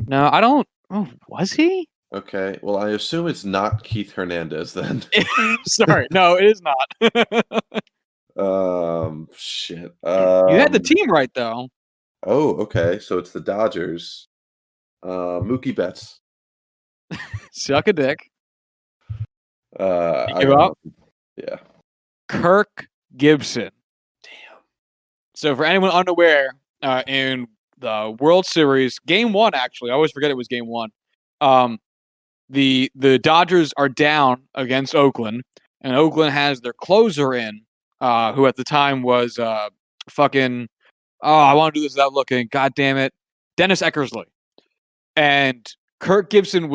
Speaker 1: No, I don't. Oh, was he?
Speaker 2: Okay. Well, I assume it's not Keith Hernandez then.
Speaker 1: Sorry, no, it is not.
Speaker 2: Shit.
Speaker 1: You had the team right though.
Speaker 2: Oh, okay. So it's the Dodgers. Mookie Betts.
Speaker 1: Suck a dick. You
Speaker 2: I
Speaker 1: give
Speaker 2: got
Speaker 1: up.
Speaker 2: nothing. Yeah.
Speaker 1: Kirk Gibson.
Speaker 2: Damn.
Speaker 1: So for anyone unaware, in the World Series, Game 1 actually, I always forget it was Game 1. The Dodgers are down against Oakland, and Oakland has their closer in, who at the time was fucking. Oh, I want to do this without looking. God damn it, Dennis Eckersley. And Kirk Gibson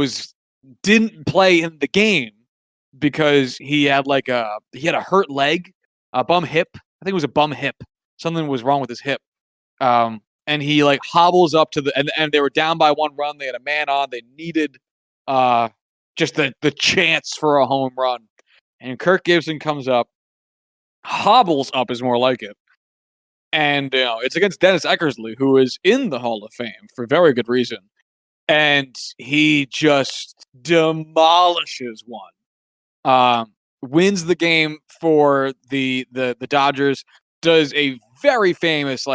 Speaker 1: didn't play in the game because he had a hurt leg, a bum hip. I think it was a bum hip. Something was wrong with his hip. And he like hobbles up to and they were down by 1 run. They had a man on. They needed just the chance for a home run. And Kirk Gibson comes up, hobbles up is more like it. And it's against Dennis Eckersley, who is in the Hall of Fame for very good reason. And he just demolishes one. Wins the game for the Dodgers. Does a very famous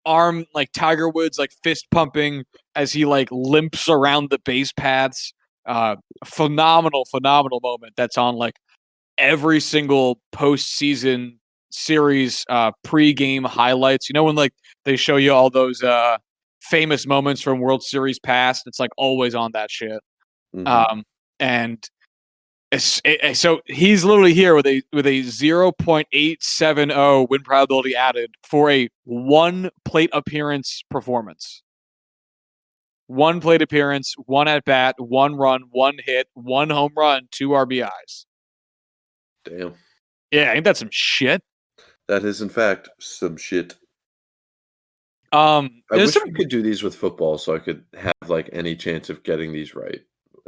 Speaker 1: arm Tiger Woods fist pumping as he limps around the base paths. Phenomenal moment that's on every single postseason series pre-game highlights. You know when they show you all those famous moments from World Series past? It's always on that shit.
Speaker 2: Mhm.
Speaker 1: And so he's literally here with a 0.870 win probability added for a 1 plate appearance performance. 1 plate appearance, 1 at bat, 1 run, 1 hit, 1 home run, 2 RBIs.
Speaker 2: Damn.
Speaker 1: Yeah, ain't that some shit?
Speaker 2: That is in fact some shit. I
Speaker 1: There's
Speaker 2: wish
Speaker 1: some.
Speaker 2: we could do these with football so I could have any chance of getting these right.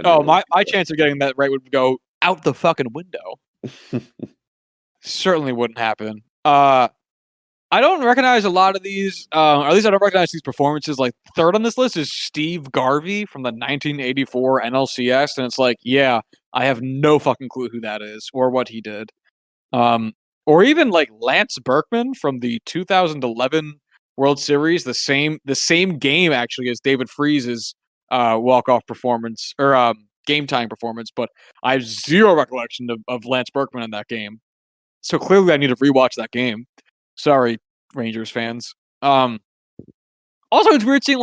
Speaker 1: Oh, my chance of getting that right would go out the fucking window. Certainly wouldn't happen. I don't recognize a lot of these, or at least I don't recognize these performances. Third on this list is Steve Garvey from the 1984 NLCS, and it's yeah, I have no fucking clue who that is or what he did. Or even Lance Berkman from the 2011 World Series, the same game actually as David Freeze's walk-off performance or game time performance, but I have zero recollection of Lance Berkman in that game. So clearly I need to rewatch that game. Sorry, Rangers fans. Also, it's weird seeing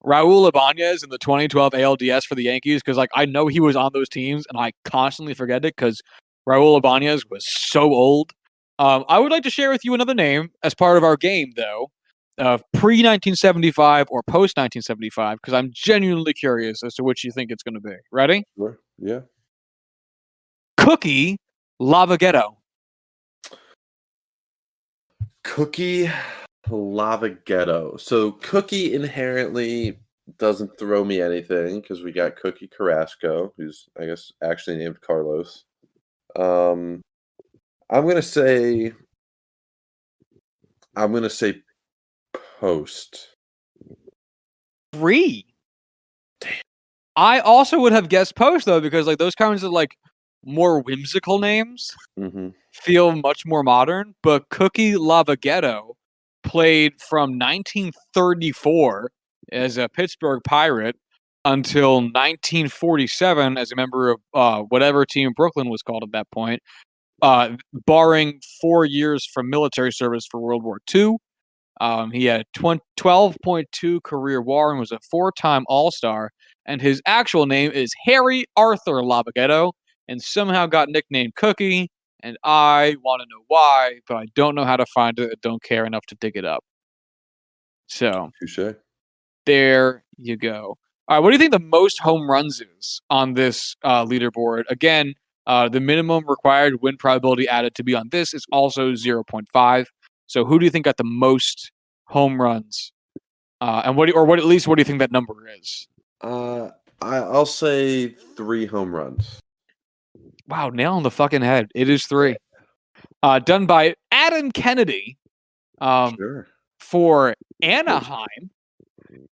Speaker 1: Raul Ibanez in the 2012 ALDS for the Yankees because I know he was on those teams and I constantly forget it because Raul Ibanez was so old. I would like to share with you another name as part of our game, though, pre 1975 or post 1975, because I'm genuinely curious as to which you think it's going to be. Ready?
Speaker 2: Sure. Yeah.
Speaker 1: Cookie Lavagetto.
Speaker 2: Cookie Lavagetto. So Cookie inherently doesn't throw me anything because we got Cookie Carrasco, who's I guess actually named Carlos. I'm gonna say Post.
Speaker 1: 3.
Speaker 2: Damn.
Speaker 1: I also would have guessed Post though because those kinds of more whimsical names
Speaker 2: Mm-hmm.
Speaker 1: feel much more modern. But Cookie Lavagetto played from 1934 as a Pittsburgh Pirate until 1947 as a member of whatever team Brooklyn was called at that point, barring 4 years from military service for World War II. He had 12.2 career WAR and was a 4-time All-Star. And his actual name is Harry Arthur Lavagetto, and somehow got nicknamed Cookie and I want to know why, but I don't know how to find it. I don't care enough to dig it up. So
Speaker 2: Touche.
Speaker 1: there you go. All right, what do you think the most home runs is on this leaderboard? Again, the minimum required win probability added to be on this is also 0.5. So who do you think got the most home runs? And what at least what do you think that number is?
Speaker 2: I'll say 3 home runs.
Speaker 1: Wow, nail on the fucking head. It is
Speaker 2: Yeah.
Speaker 1: 3. Done by Adam Kennedy
Speaker 2: Sure.
Speaker 1: for Anaheim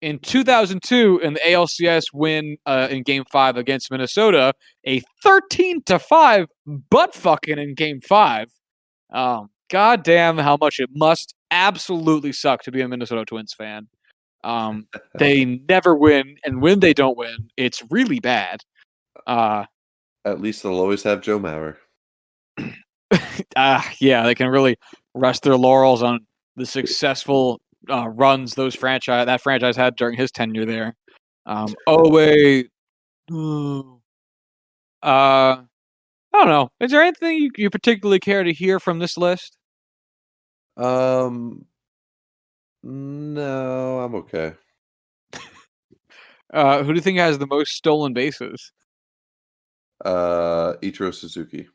Speaker 1: in 2002 in the ALCS win in Game 5 against Minnesota, a 13-5 butt fucking in Game 5. God damn how much it must absolutely suck to be a Minnesota Twins fan. They never win, and when they don't win, it's really bad.
Speaker 2: At least they'll always have Joe Mauer.
Speaker 1: Yeah, they can really rest their laurels on the successful runs that franchise had during his tenure there. Oh wait, I don't know. Is there anything you particularly care to hear from this list?
Speaker 2: No, I'm okay.
Speaker 1: Who do you think has the most stolen bases?
Speaker 2: Ichiro Suzuki.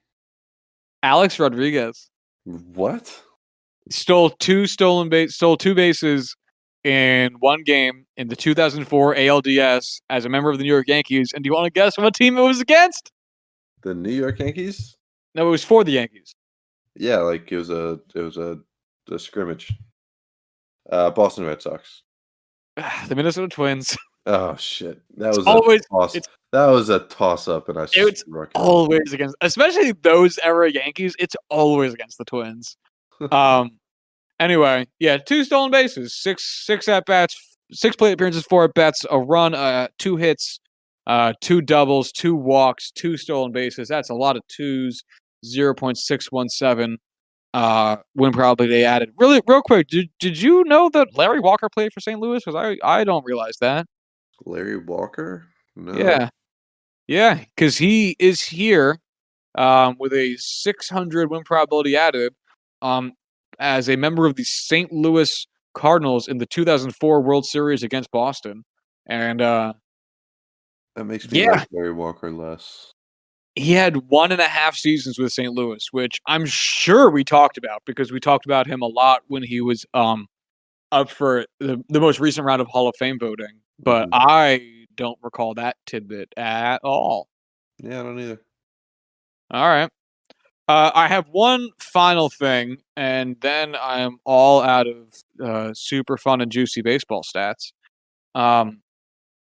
Speaker 1: Alex Rodriguez
Speaker 2: What?
Speaker 1: stole 2 bases in one game in the 2004 ALDS as a member of the New York Yankees. And do you want to guess what team it was against?
Speaker 2: The New York Yankees?
Speaker 1: No, it was for the Yankees.
Speaker 2: Yeah, like it was a scrimmage. Boston Red Sox.
Speaker 1: The Minnesota Twins.
Speaker 2: Oh shit. That was a toss up and
Speaker 1: It's always against, especially those era Yankees. It's always against the Twins. Anyway, yeah, 2 stolen bases, six at bats, 6 plate appearances, 4 at bats, a run, 2 hits, 2 doubles, 2 walks, 2 stolen bases. That's a lot of twos. 0.617 win probability they added. Really, real quick, did you know that Larry Walker played for St. Louis? Because I don't realize that.
Speaker 2: Larry Walker? No.
Speaker 1: Yeah, because he is here with a 600 win probability added as a member of the St. Louis Cardinals in the 2004 World Series against Boston. And
Speaker 2: That makes me like Larry Walker less.
Speaker 1: he had 1.5 seasons with St. Louis, which I'm sure we talked about because we talked about him a lot when he was up for the most recent round of Hall of Fame voting. But I don't recall that tidbit at all.
Speaker 2: Yeah, I don't either.
Speaker 1: All right. I have one final thing, and then I am all out of super fun and juicy baseball stats.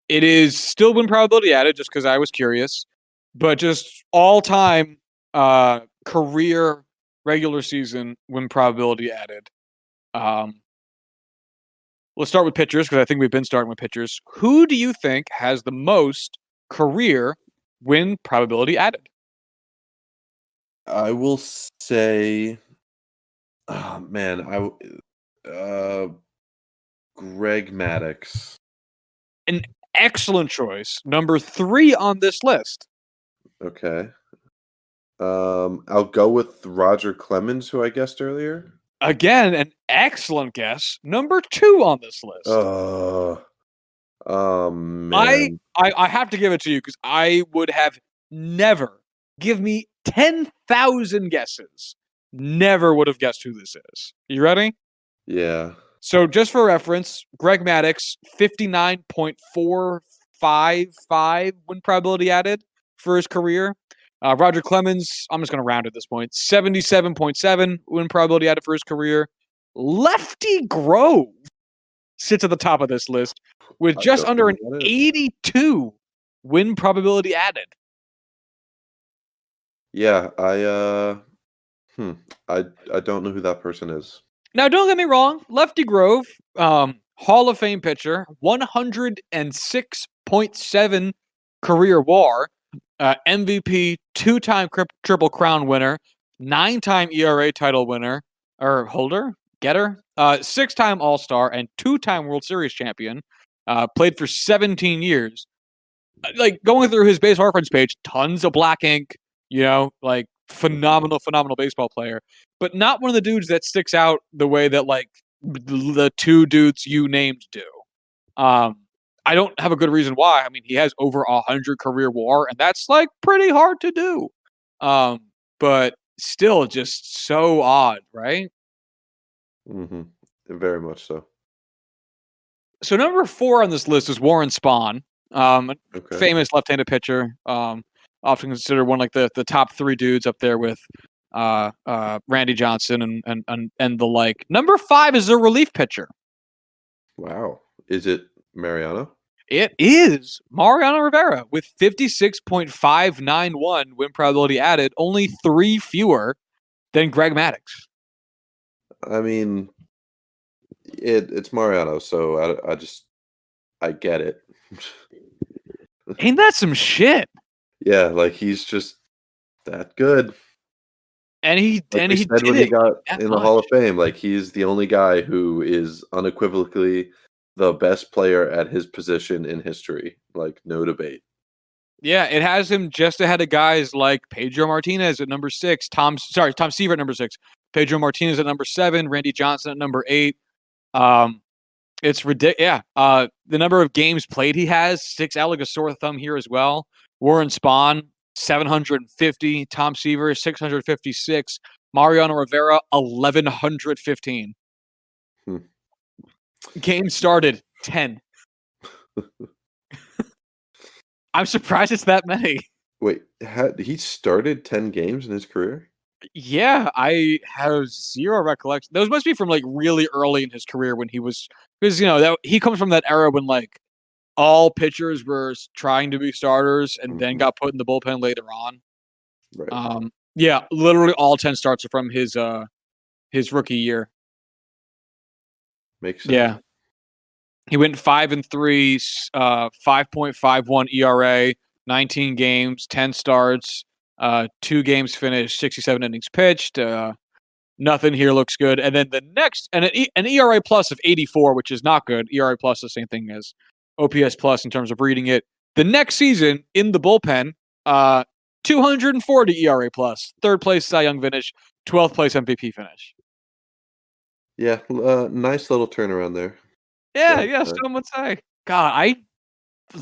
Speaker 1: It is still win probability added, just because I was curious, but just all-time career regular season win probability added. Let's start with pitchers, because I think we've been starting with pitchers. Who do you think has the most career win probability added?
Speaker 2: I will say, oh man, Greg Maddux.
Speaker 1: An excellent choice. Number 3 on this list.
Speaker 2: Okay. I'll go with Roger Clemens, who I guessed earlier.
Speaker 1: Again, an excellent guess. Number 2 on this list.
Speaker 2: Oh man.
Speaker 1: I have to give it to you because I would have never, give me 10,000 guesses, never would have guessed who this is. You ready?
Speaker 2: Yeah.
Speaker 1: So just for reference, Greg Maddux, 59.455 win probability added for his career. Roger Clemens, I'm just going to round at this point, 77.7 win probability added for his career. Lefty Grove sits at the top of this list with just under an 82 win probability added.
Speaker 2: Yeah, I don't know who that person is.
Speaker 1: Now, don't get me wrong, Lefty Grove, Hall of Fame pitcher, 106.7 career WAR, MVP, 2-time Triple Crown winner, 9-time ERA title winner, or holder, getter, 6-time All-Star, and 2-time World Series champion. Played for 17 years. Like, going through his base reference page, tons of black ink, like phenomenal baseball player, but not one of the dudes that sticks out the way that like the two dudes you named do. I don't have a good reason why. I mean, he has over 100 career WAR, and that's like pretty hard to do. But still, just so odd, right?
Speaker 2: Mm-hmm. Very much so.
Speaker 1: So number 4 on this list is Warren Spahn,
Speaker 2: Okay.
Speaker 1: famous left-handed pitcher, often considered one like the top 3 dudes up there with Randy Johnson and the like. Number 5 is a relief pitcher.
Speaker 2: Wow. Is it Mariano?
Speaker 1: It is Mariano Rivera with 56.591 win probability added, only 3 fewer than Greg Maddux.
Speaker 2: I mean, it's Mariano, so I get it.
Speaker 1: Ain't that some shit?
Speaker 2: Yeah, like he's just that good.
Speaker 1: And he
Speaker 2: Like
Speaker 1: and
Speaker 2: they
Speaker 1: he
Speaker 2: said
Speaker 1: did
Speaker 2: when he
Speaker 1: it
Speaker 2: got
Speaker 1: that
Speaker 2: in the
Speaker 1: much.
Speaker 2: Hall of Fame, like he's the only guy who is unequivocally the best player at his position in history. Like no debate.
Speaker 1: Yeah, it has him just ahead of guys like Pedro Martinez at number 6, Tom Seaver at number 6, Pedro Martinez at number 7, Randy Johnson at number 8. It's ridiculous. Yeah, the number of games played he has sticks out like a sore thumb here as well. Warren Spahn 750, Tom Seaver 656, Mariano Rivera 1115.
Speaker 2: Hmm.
Speaker 1: Game started 10. I'm surprised it's that many.
Speaker 2: Wait, he started 10 games in his career?
Speaker 1: Yeah, I have zero recollection. Those must be from like really early in his career when he was, because that he comes from that era when like all pitchers were trying to be starters and then
Speaker 2: Mhm.
Speaker 1: got put in the bullpen later on.
Speaker 2: Right.
Speaker 1: Yeah, literally all 10 starts are from his rookie year.
Speaker 2: Makes sense.
Speaker 1: Yeah, he went 5-3, 5.51 ERA, 19 games, 10 starts, 2 games finished, 67 innings pitched. Nothing here looks good. And then the next, and an ERA plus of 84, which is not good. ERA plus is the same thing as OPS plus in terms of reading it. The next season in the bullpen, 240 ERA plus, 3rd place Cy Young finish, 12th place MVP finish.
Speaker 2: Yeah, nice little turnaround there.
Speaker 1: Yeah,
Speaker 2: Gotta
Speaker 1: yeah,
Speaker 2: say.
Speaker 1: some would say. God, I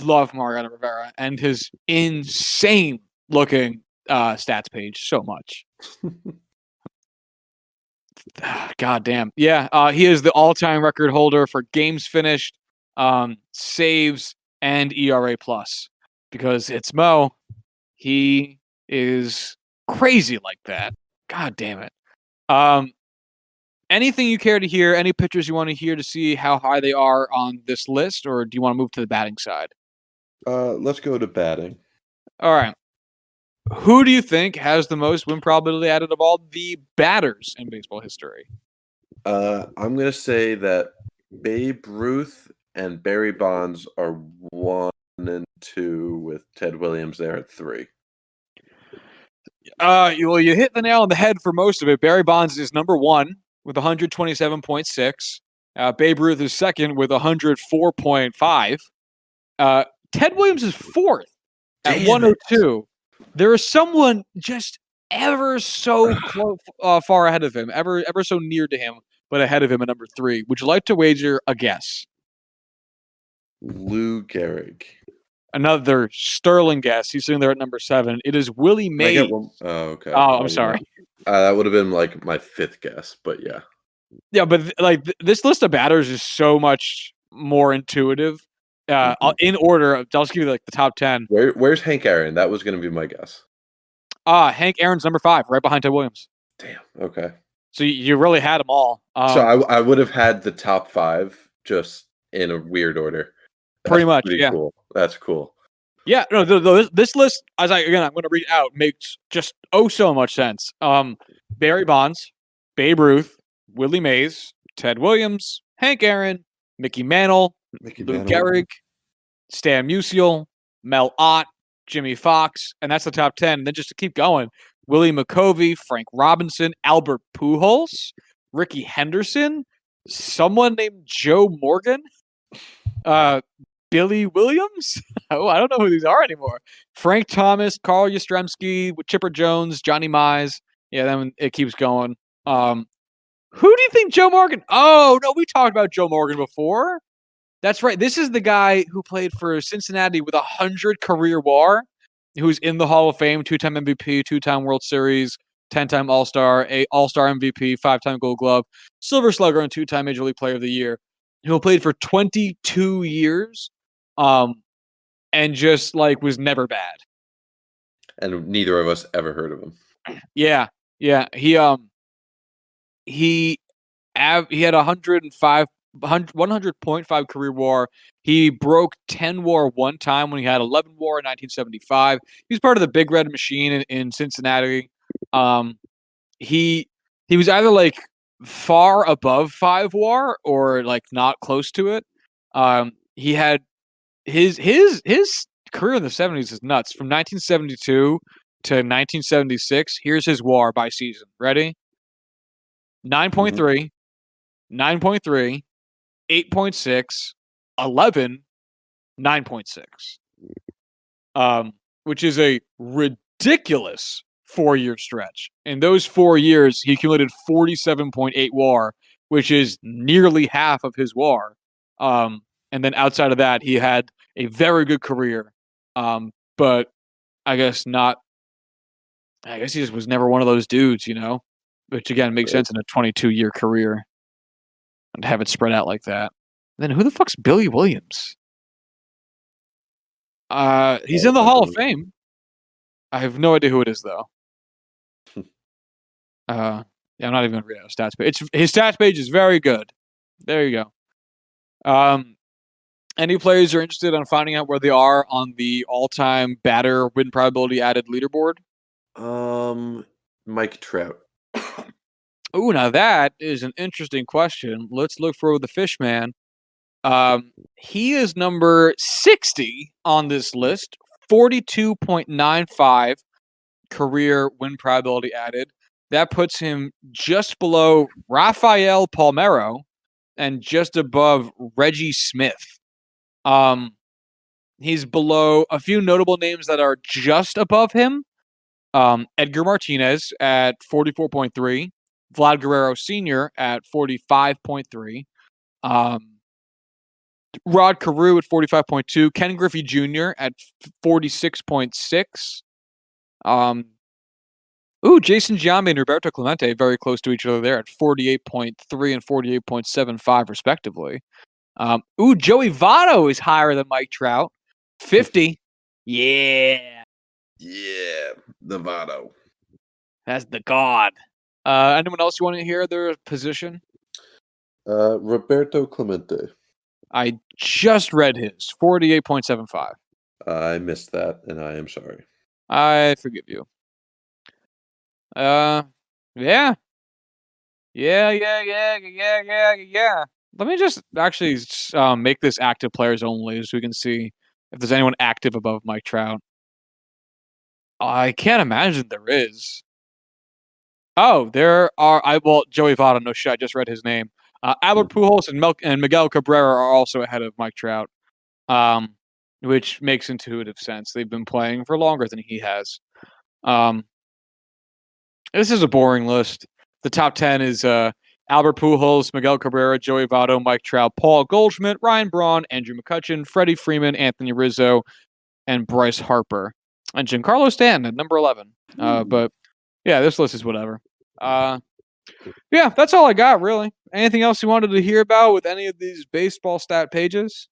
Speaker 1: love Mariano Rivera and his insane looking stats page so much. God damn. Yeah, he is the all-time record holder for games finished, saves, and ERA plus. Because it's Mo. He is crazy like that. God damn it. Anything you care to hear? Any pitchers you want to hear to see how high they are on this list, or do you want to move to the batting side?
Speaker 2: Let's go to batting.
Speaker 1: All right. Who do you think has the most win probability added of all the batters in baseball history?
Speaker 2: I'm gonna say that Babe Ruth and Barry Bonds are 1 and 2, with Ted Williams there at 3.
Speaker 1: You hit the nail on the head for most of it. Barry Bonds is number 1 with 127.6. Babe Ruth is second with 104.5. Ted Williams is fourth at
Speaker 2: Damn it!
Speaker 1: 102. There is someone just ever so close, far ahead of him, ever so near to him, but ahead of him at number 3. Would you like to wager a guess?
Speaker 2: Lou Gehrig.
Speaker 1: Another sterling guess. He's sitting there at number 7. It is Willie
Speaker 2: Can I get
Speaker 1: Mays.
Speaker 2: one? Oh, okay.
Speaker 1: Oh, I'm
Speaker 2: Well,
Speaker 1: sorry.
Speaker 2: that would have been like my 5th guess, but yeah.
Speaker 1: Yeah, but this list of batters is so much more intuitive.
Speaker 2: Mhm.
Speaker 1: In order, I'll just give you like the top 10.
Speaker 2: Where's Hank Aaron? That was gonna be my guess.
Speaker 1: Hank Aaron's number 5, right behind Ted Williams.
Speaker 2: Damn. Okay.
Speaker 1: So you really had them all.
Speaker 2: So I would have had the top 5 just in a weird order. That's
Speaker 1: Pretty much,
Speaker 2: pretty
Speaker 1: yeah.
Speaker 2: cool. That's cool.
Speaker 1: Yeah, no, this list, I'm going to read it out, makes just so much sense. Barry Bonds, Babe Ruth, Willie Mays, Ted Williams, Hank Aaron, Mickey Mantle,
Speaker 2: Mickey
Speaker 1: Lou
Speaker 2: Mantle.
Speaker 1: Gehrig, Stan Musial, Mel Ott, Jimmy Fox, and that's the top 10. And then just to keep going, Willie McCovey, Frank Robinson, Albert Pujols, Ricky Henderson, someone named Joe Morgan, Billy Williams? Oh, I don't know who these are anymore. Frank Thomas, Carl Yastrzemski, Chipper Jones, Johnny Mize. Yeah, then it keeps going. Who do you think Joe Morgan? Oh no, we talked about Joe Morgan before. That's right. This is the guy who played for Cincinnati with 100 career WAR, who's in the Hall of Fame, 2-time MVP, 2-time World Series, 10-time All-Star, All-Star MVP, 5-time Gold Glove, Silver Slugger, and 2-time Major League Player of the Year, who played for 22 years, and just like was never bad.
Speaker 2: And neither of us ever heard of him.
Speaker 1: Yeah, yeah. He had 100.5 career WAR. He broke 10 WAR one time when he had 11 WAR in 1975. He was part of the Big Red Machine in Cincinnati. He he was either like far above 5 WAR or like not close to it. He had his career in the 70s is nuts. From 1972 to 1976, here's his WAR by season. Ready? 9.3, 9.3, 8.6, 11, 9.6. Which is a ridiculous 4-year stretch. In those 4 years, he accumulated 47.8 WAR, which is nearly half of his WAR. And then outside of that, he had a very good career. But I guess not. I guess he just was never one of those dudes, which again makes sense in a 22-year career and have it spread out like that. Then who the fuck's Billy Williams? He's in the Hall of Fame. I have no idea who it is though. Yeah, I'm not even gonna read out his stats page. His stats page is very good. There you go. Any players are interested in finding out where they are on the all-time batter win probability added leaderboard?
Speaker 2: Mike Trout.
Speaker 1: Ooh, now that is an interesting question. Let's look for the fish man. He is number 60 on this list, 42.95 career win probability added. That puts him just below Rafael Palmeiro and just above Reggie Smith. He's below a few notable names that are just above him. Edgar Martinez at 44.3, Vlad Guerrero Sr. at 45.3, Rod Carew at 45.2, Ken Griffey Jr. at 46.6. Jason Giambi and Roberto Clemente very close to each other there at 48.3 and 48.75 respectively. Joey Votto is higher than Mike Trout, 50. Yeah.
Speaker 2: Yeah, the Votto.
Speaker 1: That's the god. Anyone else you want to hear their position?
Speaker 2: Roberto Clemente.
Speaker 1: I just read his 48.75.
Speaker 2: I missed that, and I am sorry.
Speaker 1: I forgive you. Yeah. Yeah. Let me just actually make this active players only so we can see if there's anyone active above Mike Trout. I can't imagine there is. Oh, there are. Joey Votto, no shit. I just read his name. Albert Pujols and Miguel Cabrera are also ahead of Mike Trout, which makes intuitive sense. They've been playing for longer than he has. This is a boring list. The top 10 is Albert Pujols, Miguel Cabrera, Joey Votto, Mike Trout, Paul Goldschmidt, Ryan Braun, Andrew McCutchen, Freddie Freeman, Anthony Rizzo, and Bryce Harper. And Giancarlo Stanton at number 11. But yeah, this list is whatever. Yeah, that's all I got, really. Anything else you wanted to hear about with any of these baseball stat pages?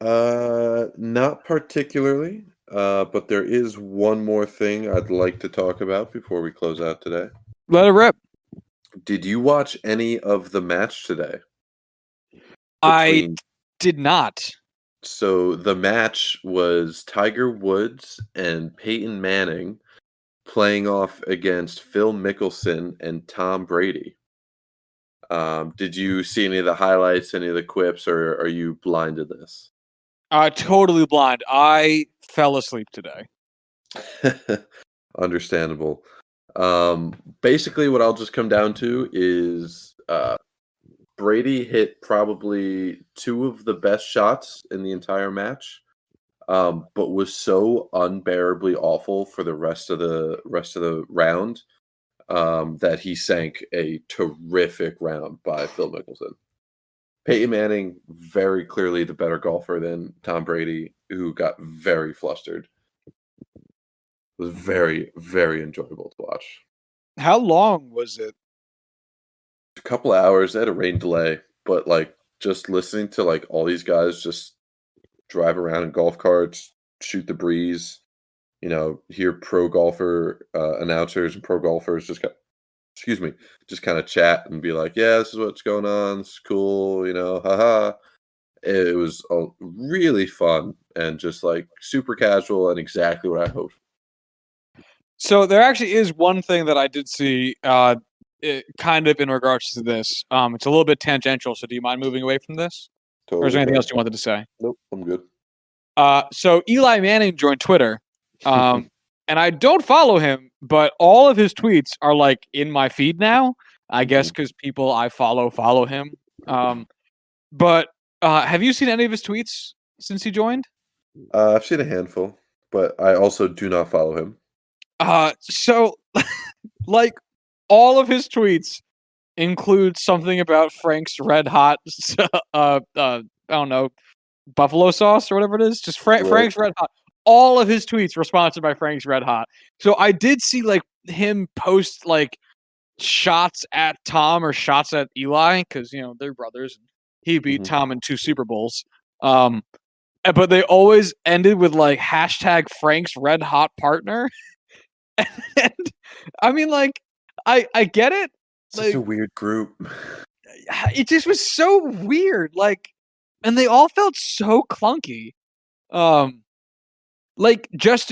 Speaker 2: Not particularly. But there is one more thing I'd like to talk about before we close out today.
Speaker 1: Let it rip.
Speaker 2: Did you watch any of the match today?
Speaker 1: I did not.
Speaker 2: So the match was Tiger Woods and Peyton Manning playing off against Phil Mickelson and Tom Brady. Did you see any of the highlights, any of the quips, or are you blind to this?
Speaker 1: Totally blind. I fell asleep today.
Speaker 2: Understandable. Basically, what I'll just come down to is Brady hit probably 2 of the best shots in the entire match, but was so unbearably awful for the rest of the round, that he sank a terrific round by Phil Mickelson. Peyton Manning, very clearly the better golfer than Tom Brady, who got very flustered. It was very, very enjoyable to watch.
Speaker 1: How long was it?
Speaker 2: A couple of hours, they had a rain delay, but, like, just listening to, like, all these guys just drive around in golf carts, shoot the breeze, hear pro golfer, announcers and pro golfers just kinda chat and be like, "Yeah, this is what's going on, it's cool, haha." It was, really fun and just, like, super casual and exactly what I hoped.
Speaker 1: So there actually is one thing that I did see, kind of in regards to this. It's a little bit tangential, so do you mind moving away from this? Or is
Speaker 2: Totally
Speaker 1: there anything
Speaker 2: fine.
Speaker 1: else you wanted to say?
Speaker 2: Nope, I'm good.
Speaker 1: So Eli Manning joined Twitter, um, and I don't follow him, but all of his tweets are like in my feed now. I guess
Speaker 2: Mhm.
Speaker 1: because people I follow him. Um, but have you seen any of his tweets since he joined?
Speaker 2: I've seen a handful, but I also do not follow him.
Speaker 1: So like all of his tweets include something about Frank's Red Hot, I don't know, buffalo sauce or whatever it is. Just
Speaker 2: Right.
Speaker 1: Frank's Red Hot. All of his tweets were sponsored by Frank's Red Hot. So I did see like him post like shots at Tom or shots at Eli because they're brothers. He beat
Speaker 2: Mhm.
Speaker 1: Tom in 2 Super Bowls. Um, but they always ended with like hashtag Frank's Red Hot partner. And I mean, like, I get it.
Speaker 2: Such
Speaker 1: Like,
Speaker 2: a weird group.
Speaker 1: it just was so weird. Like, and they all felt so clunky. Um, here's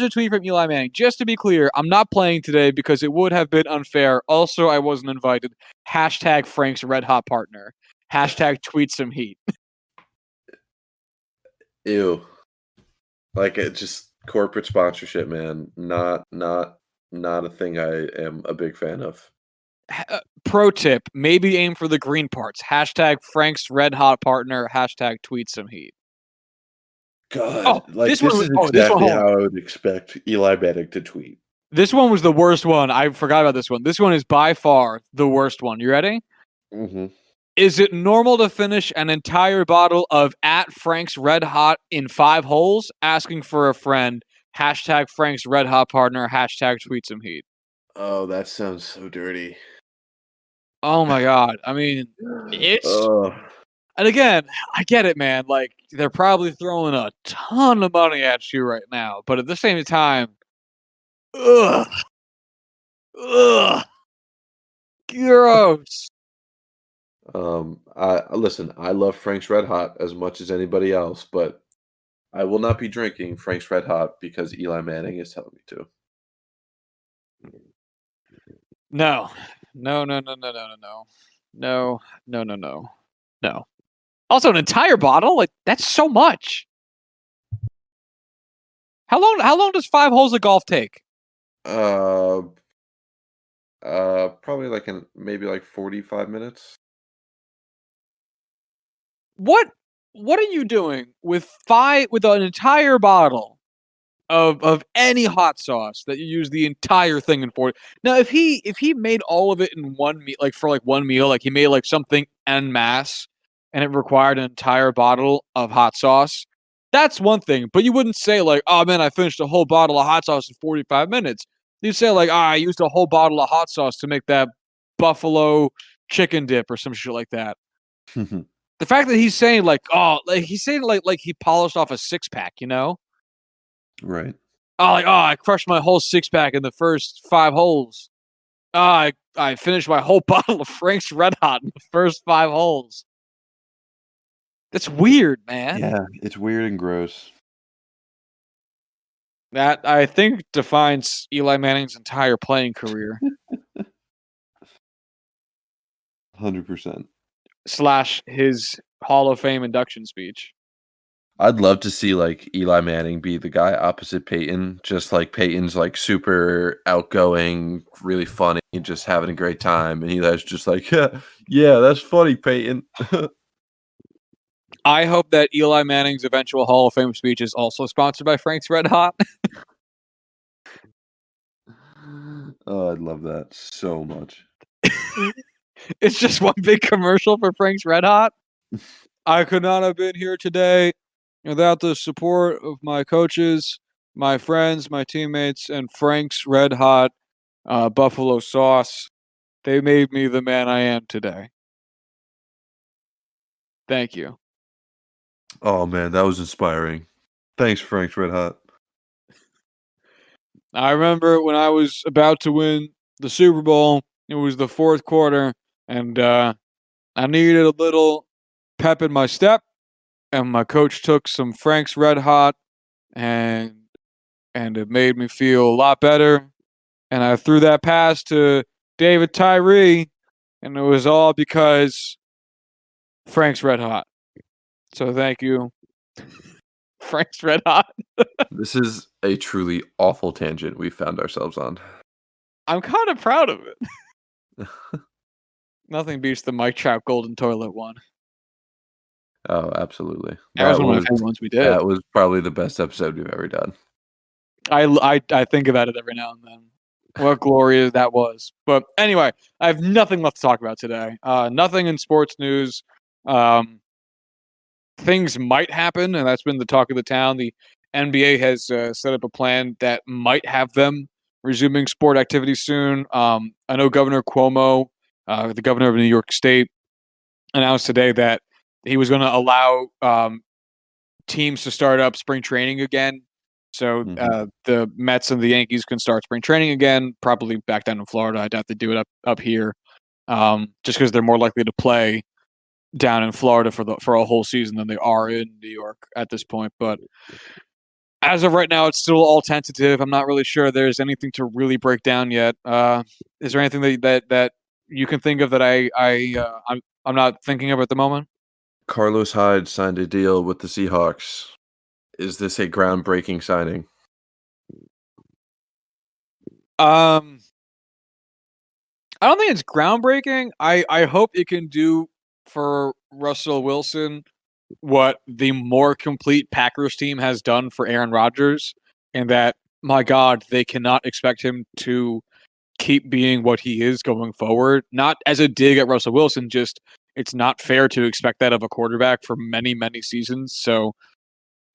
Speaker 1: a tweet from Eli Manning. Just to be clear, I'm not playing today because it would have been unfair. Also, I wasn't invited. Hashtag Frank's Red Hot partner. Hashtag tweet some heat.
Speaker 2: Ew. Like, it just corporate sponsorship, man. Not a thing I am a big fan of.
Speaker 1: Pro tip: maybe aim for the green parts. Hashtag Frank's Red Hot partner. Hashtag tweet some heat. Oh,
Speaker 2: God, like,
Speaker 1: this one
Speaker 2: this
Speaker 1: was.
Speaker 2: is
Speaker 1: Oh, this one.
Speaker 2: exactly
Speaker 1: Hold on.
Speaker 2: how I would expect Eli Manning to tweet.
Speaker 1: This one was the worst one. I forgot about this one. This one is by far the worst one. You ready?
Speaker 2: Mhm.
Speaker 1: Is it normal to finish an entire bottle of at Frank's Red Hot in 5 holes? Asking for a friend. Hashtag Frank's Red Hot partner. Hashtag tweet some heat.
Speaker 2: Oh, that sounds so dirty.
Speaker 1: Oh my god. I mean, it's
Speaker 2: Oh,
Speaker 1: and again, I get it, man. Like they're probably throwing a ton of money at you right now, but at the same time, ugh, ugh, gross.
Speaker 2: I listen, I love Frank's Red Hot as much as anybody else, but I will not be drinking Frank's Red Hot because Eli Manning is telling me to.
Speaker 1: No, no, no, no, no, no, no, no, no, no, no, no, no. Also, an entire bottle? Like that's so much. How long does 5 holes of golf take?
Speaker 2: Uh, Probably like maybe like 45 minutes.
Speaker 1: What what are you doing with an entire bottle of any hot sauce that you use the entire thing in 40? Now, if he made all of it in one meal, like for like one meal, like he made like something en masse, and it required an entire bottle of hot sauce, that's one thing. But you wouldn't say like, "Oh man, I finished a whole bottle of hot sauce in 45 minutes." You say like, "Ah, I used a whole bottle of hot sauce to make that buffalo chicken dip or some shit like that." The fact that he's saying like, "Oh," like he's saying like he polished off a six pack, you know?
Speaker 2: Right.
Speaker 1: I crushed my whole six pack in the first 5 holes. I finished my whole bottle of Frank's Red Hot in the first 5 holes. That's weird, man.
Speaker 2: Yeah, it's weird and gross.
Speaker 1: That I think defines Eli Manning's entire playing career
Speaker 2: /100%.
Speaker 1: slash his Hall of Fame induction speech.
Speaker 2: I'd love to see like Eli Manning be the guy opposite Peyton. Just like Peyton's like super outgoing, really funny, just having a great time, and Eli's just like, yeah, that's funny, Peyton.
Speaker 1: I hope that Eli Manning's eventual Hall of Fame speech is also sponsored by Frank's Red Hot.
Speaker 2: Oh, I'd love that so much.
Speaker 1: It's just one big commercial for Frank's Red Hot. I could not have been here today without the support of my coaches, my friends, my teammates, and Frank's Red Hot buffalo sauce. They made me the man I am today. Thank you.
Speaker 2: Oh man, that was inspiring. Thanks, Frank's Red Hot.
Speaker 1: I remember when I was about to win the Super Bowl, it was the fourth quarter, and I needed a little pep in my step, and my coach took some Frank's Red Hot, and it made me feel a lot better. And I threw that pass to David Tyree, and it was all because Frank's Red Hot. So thank you, Frank's Red Hot.
Speaker 2: This is a truly awful tangent we found ourselves on.
Speaker 1: I'm kind of proud of it. Nothing beats the Mike Trout Golden Toilet one.
Speaker 2: Oh, absolutely.
Speaker 1: That was one of my favorite ones we did.
Speaker 2: That was probably the best episode we've ever done.
Speaker 1: I think about it every now and then. What glory that was. But anyway, I have nothing left to talk about today. Nothing in sports news. Things might happen, and that's been the talk of the town. The NBA has set up a plan that might have them resuming sport activity soon. I know Governor Cuomo, the governor of New York State, announced today that he was going to allow teams to start up spring training again. So the Mets and the Yankees can start spring training again, probably back down in Florida. I doubt they do it up here, just because they're more likely to play down in Florida for a whole season than they are in New York at this point. But as of right now, it's still all tentative. I'm not really sure there's anything to really break down yet. Is there anything that you can think of that I'm not thinking of at the moment?
Speaker 2: Carlos Hyde signed a deal with the Seahawks. Is this a groundbreaking signing?
Speaker 1: I don't think it's groundbreaking. I hope it can do for Russell Wilson what the more complete Packers team has done for Aaron Rodgers, and that, my God, they cannot expect him to keep being what he is going forward. Not as a dig at Russell Wilson, just it's not fair to expect that of a quarterback for many, many seasons. So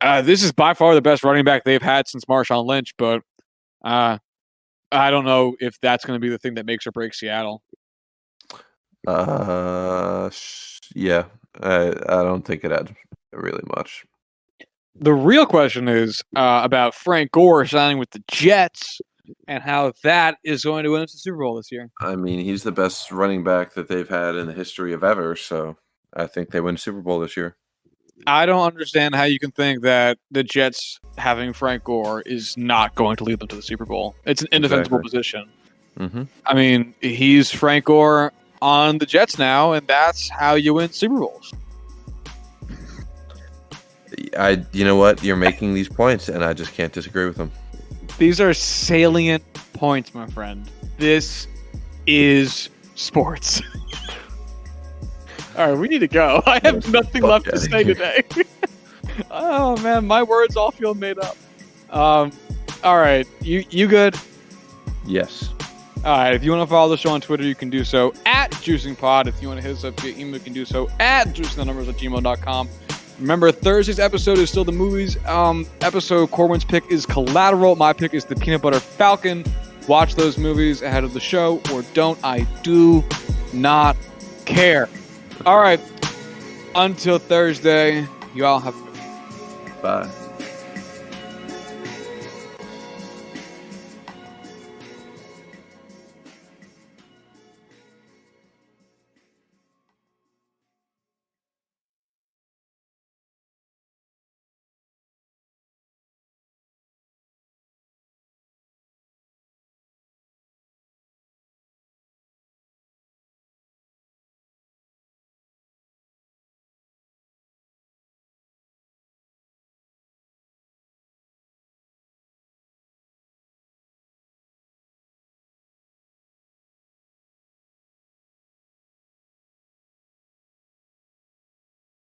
Speaker 1: this is by far the best running back they've had since Marshawn Lynch, but I don't know if that's going to be the thing that makes or breaks Seattle.
Speaker 2: Yeah, I don't think it had really much.
Speaker 1: The real question is about Frank Gore signing with the Jets and how that is going to win us the Super Bowl this year.
Speaker 2: I mean, he's the best running back that they've had in the history of ever, so I think they win Super Bowl this year.
Speaker 1: I don't understand how you can think that the Jets having Frank Gore is not going to lead them to the Super Bowl. It's an indefensible position.
Speaker 2: Mm-hmm.
Speaker 1: I mean, he's Frank Gore on the Jets now, and that's how you win Super Bowls.
Speaker 2: You know what? You're making these points, and I just can't disagree with them.
Speaker 1: These are salient points, my friend. This is sports. All right, we need to go. I have nothing left to say today. Oh, man, my words all feel made up. All right, you good?
Speaker 2: Yes.
Speaker 1: All right, if you want to follow the show on Twitter, you can do so at JuicingPod. If you want to hit us up via email, you can do so at juicingthenumbers@gmail.com. Remember, Thursday's episode is still the movies episode. Corwin's pick is Collateral. My pick is the Peanut Butter Falcon. Watch those movies ahead of the show, or don't. I do not care. All right. Until Thursday, you all have a good one.
Speaker 2: Bye.